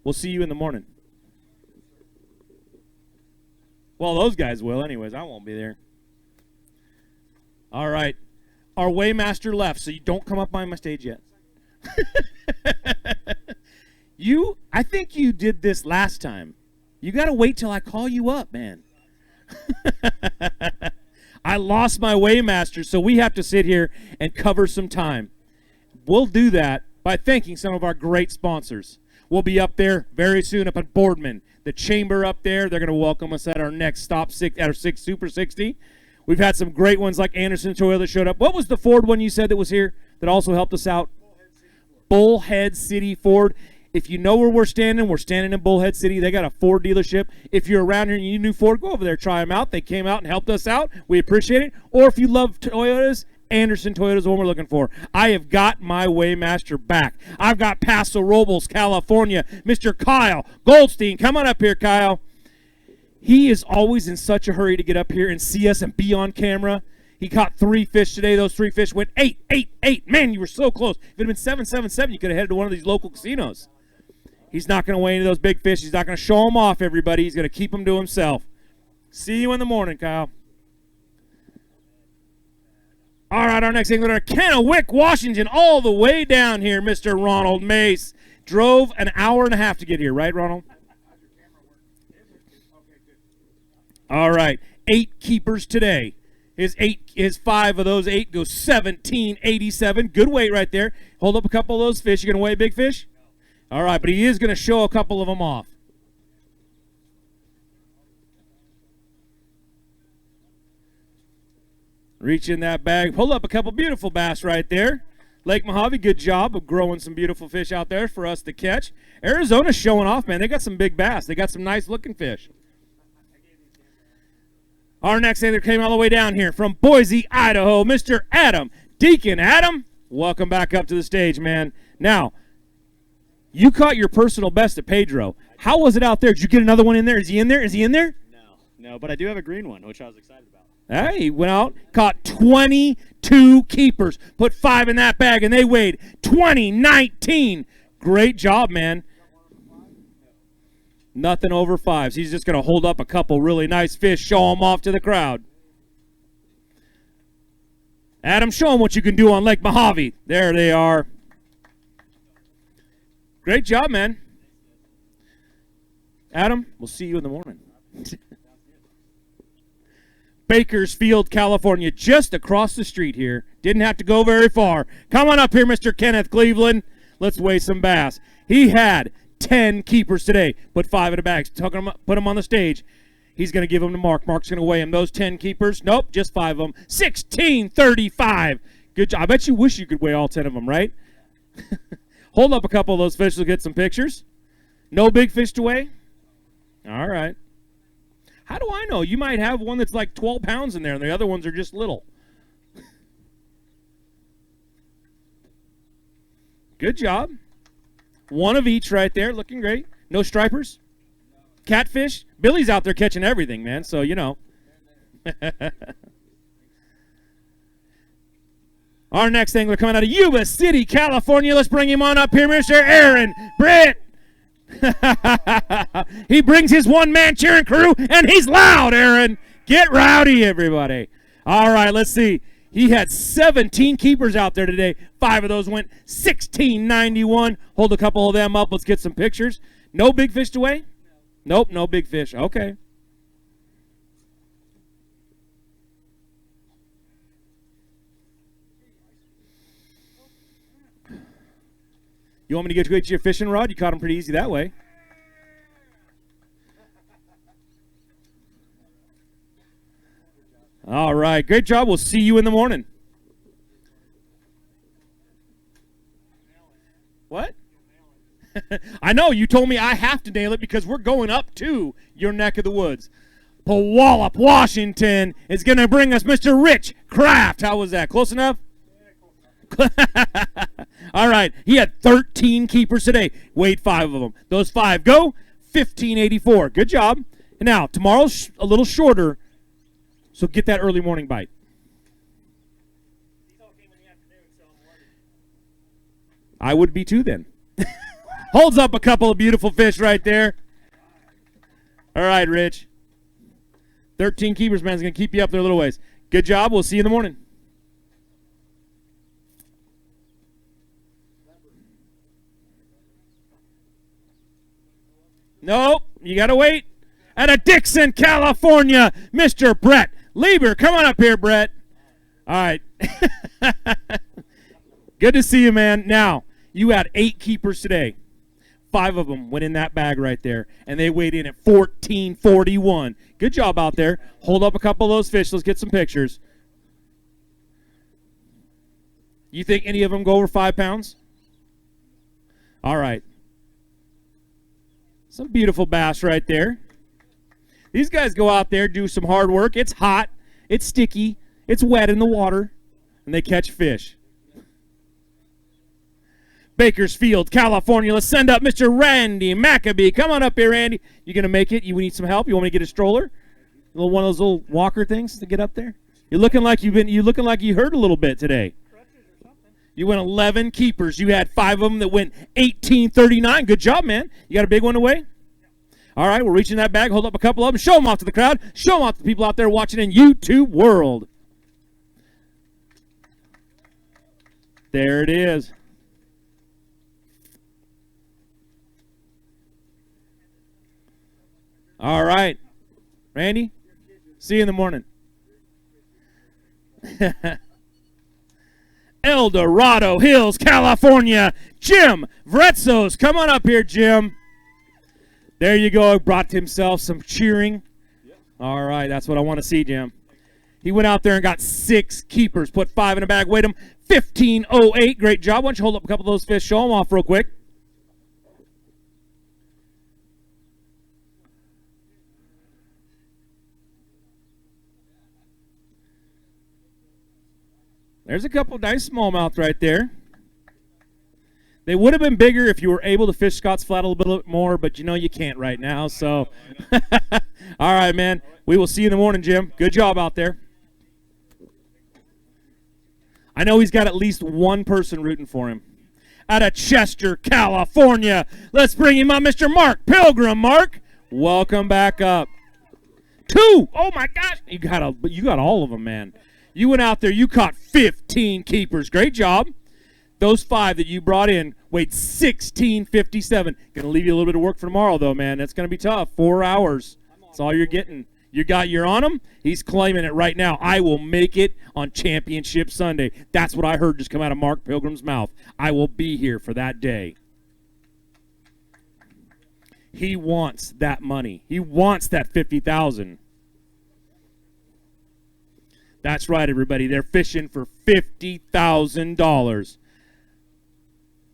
We'll see you in the morning. Well, those guys will anyways. I won't be there. All right. Our weighmaster left, so you don't come up by my stage yet. I think you did this last time. You got to wait till I call you up, man. I lost my weighmaster, so we have to sit here and cover some time. We'll do that by thanking some of our great sponsors. We'll be up there very soon up at Boardman. The chamber up there, they're going to welcome us at our next stop, at our Super 60. We've had some great ones like Anderson Toyota showed up. What was the Ford one you said that was here that also helped us out? Bullhead City Ford. If you know where we're standing in Bullhead City. They got a Ford dealership. If you're around here and you knew Ford, go over there, try them out. They came out and helped us out. We appreciate it. Or if you love Toyotas, Anderson Toyota is what we're looking for. I have got my weighmaster back. I've got Paso Robles, California, Mr. Kyle Goldstein. Come on up here, Kyle. He is always in such a hurry to get up here and see us and be on camera. He caught 3 fish today. Those 3 fish went 8, 8, 8. Man, you were so close. If it had been 7, 7, 7, you could have headed to one of these local casinos. He's not going to weigh into those big fish. He's not going to show them off, everybody. He's going to keep them to himself. See you in the morning, Kyle. All right, our next angler, Kennewick, Washington, all the way down here, Mr. Ronald Mace. Drove an hour and a half to get here, right, Ronald? All right, 8 keepers today. His 5 of those 8 go 17.87. Good weight right there. Hold up a couple of those fish. You going to weigh a big fish? All right, but he is going to show a couple of them off. Reach in that bag. Pull up a couple beautiful bass right there. Lake Mohave, good job of growing some beautiful fish out there for us to catch. Arizona's showing off, man. They got some big bass. They got some nice-looking fish. Our next angler came all the way down here from Boise, Idaho, Mr. Adam Deacon. Adam, welcome back up to the stage, man. Now, you caught your personal best at Pedro. How was it out there? Did you get another one in there? Is he in there? Is he in there? No, but I do have a green one, which I was excited about. Hey, he went out, caught 22 keepers, put 5 in that bag, and they weighed 20.19. Great job, man. Nothing over 5s. He's just going to hold up a couple really nice fish, show them off to the crowd. Adam, show them what you can do on Lake Mohave. There they are. Great job, man. Adam, we'll see you in the morning. Bakersfield, California, just across the street here. Didn't have to go very far. Come on up here, Mr. Kenneth Cleveland. Let's weigh some bass. He had 10 keepers today. Put 5 in a bag. Put them on the stage. He's going to give them to Mark. Mark's going to weigh him. Those 10 keepers, nope, just 5 of them. 1635. Good job. I bet you wish you could weigh all 10 of them, right? Hold up a couple of those fish to get some pictures. No big fish to weigh? All right. How do I know? You might have one that's like 12 pounds in there, and the other ones are just little. Good job. One of each right there, looking great. No stripers? Catfish? Billy's out there catching everything, man, so you know. Our next angler coming out of Yuba City, California. Let's bring him on up here, Mr. Aaron Britt. He brings his one-man cheering crew, and he's loud, Aaron. Get rowdy, everybody. All right, let's see. He had 17 keepers out there today. 5 of those went 1691. Hold a couple of them up. Let's get some pictures. No big fish to weigh? Nope, no big fish. Okay. You want me to get you your fishing rod? You caught him pretty easy that way. All right, great job. We'll see you in the morning. What? I know, you told me I have to nail it because we're going up to your neck of the woods. Puyallup, Washington is going to bring us Mr. Rich Kraft. How was that? Close enough? All right, he had 13 keepers today. Weighed 5 of them. Those 5 go 1584. Good job. And now, tomorrow's a little shorter, so get that early morning bite. I would be too then. Holds up a couple of beautiful fish right there. All right, Rich. 13 keepers, man, is going to keep you up there a little ways. Good job. We'll see you in the morning. Nope, you got to wait. Out of Dixon, California, Mr. Brett Lieber. Come on up here, Brett. All right. Good to see you, man. Now, you had 8 keepers today. 5 of them went in that bag right there, and they weighed in at 1441. Good job out there. Hold up a couple of those fish. Let's get some pictures. You think any of them go over 5 pounds? All right. Some beautiful bass right there. These guys go out there, do some hard work. It's hot. It's sticky. It's wet in the water, and they catch fish. Bakersfield, California. Let's send up Mr. Randy Maccabee. Come on up here, Randy. You going to make it? You need some help? You want me to get a stroller? One of those little walker things to get up there? You're looking like you hurt a little bit today. You went 11 keepers. You had 5 of them that went 1839. Good job, man. You got a big one to weigh? All right, we're reaching that bag. Hold up a couple of them. Show them off to the crowd. Show them off to the people out there watching in YouTube world. There it is. All right. Randy, see you in the morning. El Dorado Hills, California, Jim Vretzos. Come on up here, Jim. There you go. Brought himself some cheering. All right, that's what I want to see, Jim. He went out there and got 6 keepers, put 5 in a bag, weighed them 1508. Great job. Why don't you hold up a couple of those fish, show them off real quick. There's a couple nice smallmouth right there. They would have been bigger if you were able to fish Scott's Flat a little bit more, but you know you can't right now. So, all right, man. We will see you in the morning, Jim. Good job out there. I know he's got at least one person rooting for him. Out of Chester, California, let's bring him up, Mr. Mark Pilgrim. Mark, welcome back up. 2. Oh my gosh, you got all of them, man. You went out there, you caught 15 keepers. Great job. Those 5 that you brought in Weighed 1657. Going to leave you a little bit of work for tomorrow, though, man. That's going to be tough. 4 hours. That's all you're getting. You're on him. He's claiming it right now. I will make it on Championship Sunday. That's what I heard just come out of Mark Pilgrim's mouth. I will be here for that day. He wants that money. He wants that $50,000. That's right, everybody. They're fishing for $50,000.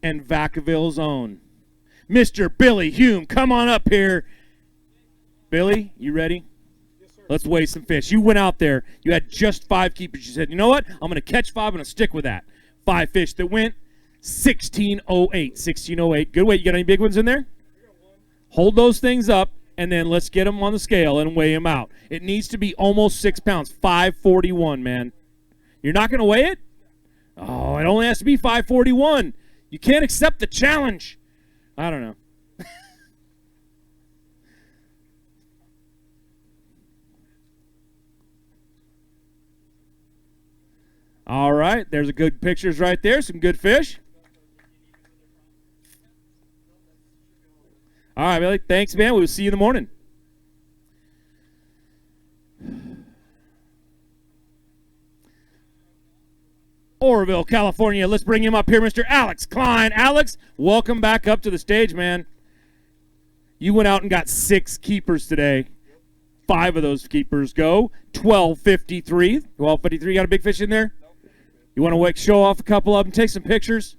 And Vacaville's own Mr. Billy Hume, come on up here. Billy, you ready? Yes, sir. Let's weigh some fish. You went out there. You had just 5 keepers. You said, you know what? I'm going to catch 5. I'm going to stick with that. 5 fish that went 1608. 1608. Good weight. You got any big ones in there? Hold those things up, and then let's get them on the scale and weigh them out. It needs to be almost 6 pounds. 541, man. You're not going to weigh it? Oh, it only has to be 541. You can't accept the challenge. I don't know. All right, there's a good pictures right there. Some good fish. All right, Billy. Thanks, man. We'll see you in the morning. Oroville, California. Let's bring him up here, Mr. Alex Klein. Alex, welcome back up to the stage, man. You went out and got 6 keepers today. 5 of those keepers go. 1253. 1253. Got a big fish in there? You want to show off a couple of them, take some pictures?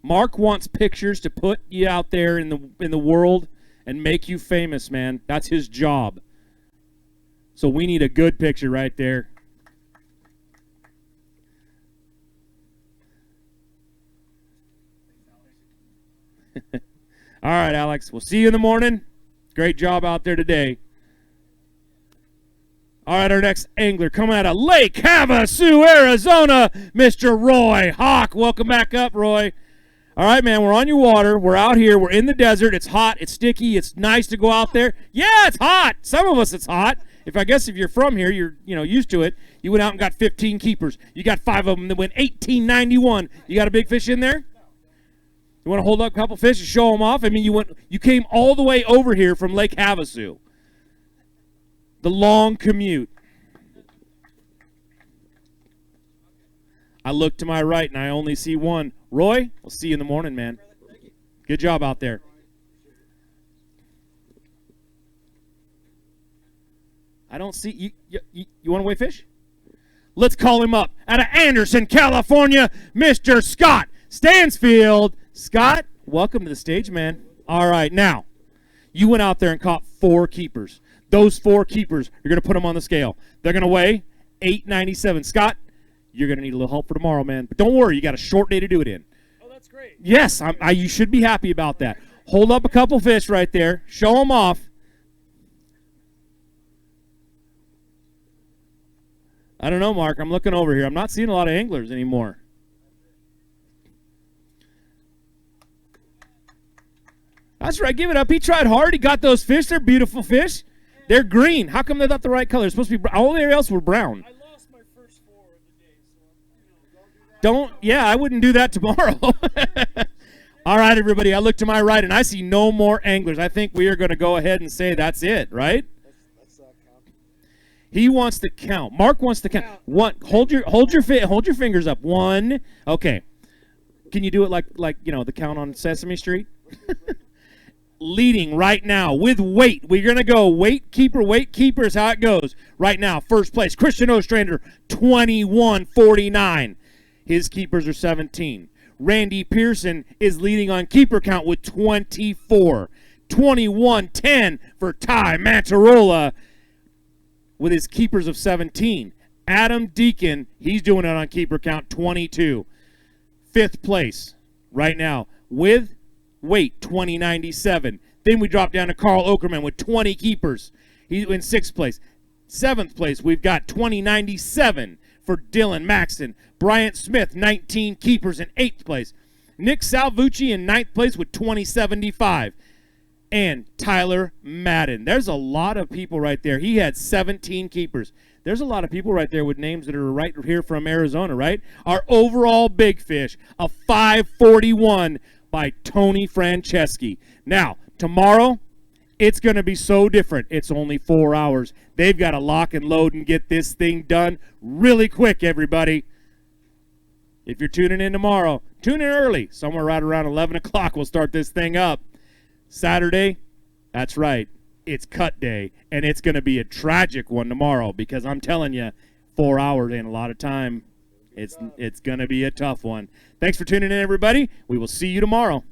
Mark wants pictures to put you out there in the world and make you famous, man. That's his job. So we need a good picture right there. All right, Alex. We'll see you in the morning. Great job out there today. All right, our next angler coming out of Lake Havasu, Arizona, Mr. Roy Hawk. Welcome back up, Roy. All right, man, we're on your water. We're out here. We're in the desert. It's hot. It's sticky. It's nice to go out there. Yeah, it's hot. Some of us, it's hot. I guess if you're from here, you're used to it. You went out and got 15 keepers. You got 5 of them that went 1891. You got a big fish in there? You want to hold up a couple fish and show them off? I mean, you came all the way over here from Lake Havasu. The long commute. I look to my right, and I only see one. Roy, we'll see you in the morning, man. Good job out there. I don't see you want to weigh fish? Let's call him up. Out of Anderson, California, Mr. Scott Stansfield. Scott, welcome to the stage, man. All right, now, you went out there and caught 4 keepers. Those 4 keepers, you're going to put them on the scale. They're going to weigh 897. Scott, you're going to need a little help for tomorrow, man. But don't worry, you got a short day to do it in. Oh, that's great. Yes, you should be happy about that. Hold up a couple fish right there. Show them off. I don't know, Mark. I'm looking over here. I'm not seeing a lot of anglers anymore. That's right. Give it up. He tried hard. He got those fish. They're beautiful fish. They're green. How come they're not the right color? They're supposed to be brown. All the else were brown. I lost my first 4 of the day, so Yeah, I wouldn't do that tomorrow. All right, everybody. I look to my right, and I see no more anglers. I think we are going to go ahead and say that's it, right? He wants to count. Mark wants to count. One. Hold your fingers up. 1. Okay. Can you do it like the count on Sesame Street? Leading right now with weight. We're going to go weight keeper is how it goes. Right now, first place, Christian Ostrander, 2149. His keepers are 17. Randy Pearson is leading on keeper count with 24. 2110 for Ty Mantarola with his keepers of 17. Adam Deacon, he's doing it on keeper count, 22. 5th place right now with weight, 2097. Then we drop down to Carl Okerman with 20 keepers. He's in 6th place. 7th place, we've got 2097 for Dylan Maxton. Bryant Smith, 19 keepers in 8th place. Nick Salvucci in 9th place with 2075. and Tyler Madden. There's a lot of people right there. He had 17 keepers. There's a lot of people right there with names that are right here from Arizona, right? Our overall big fish, a 541 by Tony Franceschi. Now, tomorrow, it's going to be so different. It's only 4 hours. They've got to lock and load and get this thing done really quick, everybody. If you're tuning in tomorrow, tune in early. Somewhere right around 11 o'clock, we'll start this thing up. Saturday, that's right. It's cut day, and it's going to be a tragic one tomorrow because I'm telling you, 4 hours ain't a lot of time. It's going to be a tough one. Thanks for tuning in, everybody. We will see you tomorrow.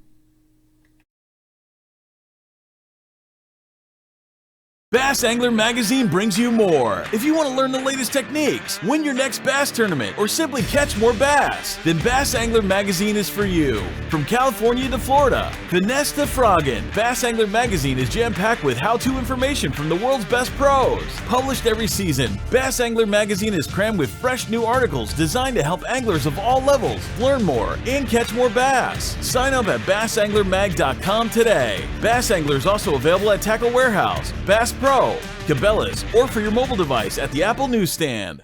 Bass Angler Magazine brings you more. If you want to learn the latest techniques, win your next bass tournament, or simply catch more bass, then Bass Angler Magazine is for you. From California to Florida, finesse to frogging, Bass Angler Magazine is jam-packed with how-to information from the world's best pros. Published every season, Bass Angler Magazine is crammed with fresh new articles designed to help anglers of all levels learn more and catch more bass. Sign up at bassanglermag.com today. Bass Angler is also available at Tackle Warehouse, Bass Pro, Cabela's, or for your mobile device at the Apple newsstand.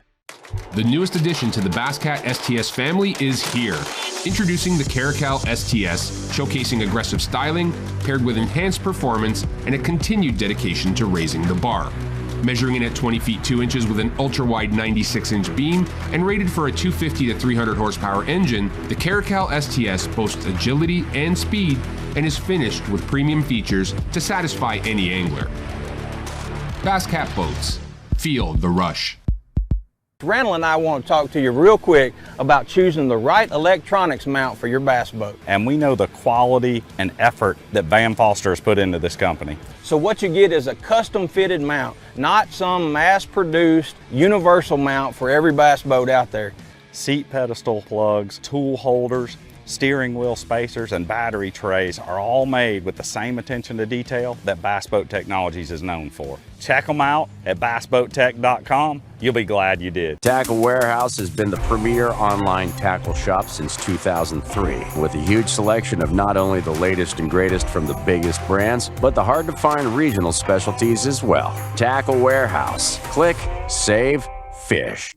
The newest addition to the Basscat STS family is here. Introducing the Caracal STS, showcasing aggressive styling, paired with enhanced performance and a continued dedication to raising the bar. Measuring in at 20 feet 2 inches with an ultra-wide 96-inch beam and rated for a 250 to 300 horsepower engine, the Caracal STS boasts agility and speed and is finished with premium features to satisfy any angler. Basscat Boats. Feel the rush. Randall and I want to talk to you real quick about choosing the right electronics mount for your bass boat. And we know the quality and effort that Van Foster has put into this company. So what you get is a custom fitted mount, not some mass produced universal mount for every bass boat out there. Seat pedestal plugs, tool holders, steering wheel spacers, and battery trays are all made with the same attention to detail that Bass Boat Technologies is known for. Check them out at bassboattech.com. You'll be glad you did. Tackle Warehouse has been the premier online tackle shop since 2003, with a huge selection of not only the latest and greatest from the biggest brands, but the hard-to-find regional specialties as well. Tackle Warehouse. Click, save, fish.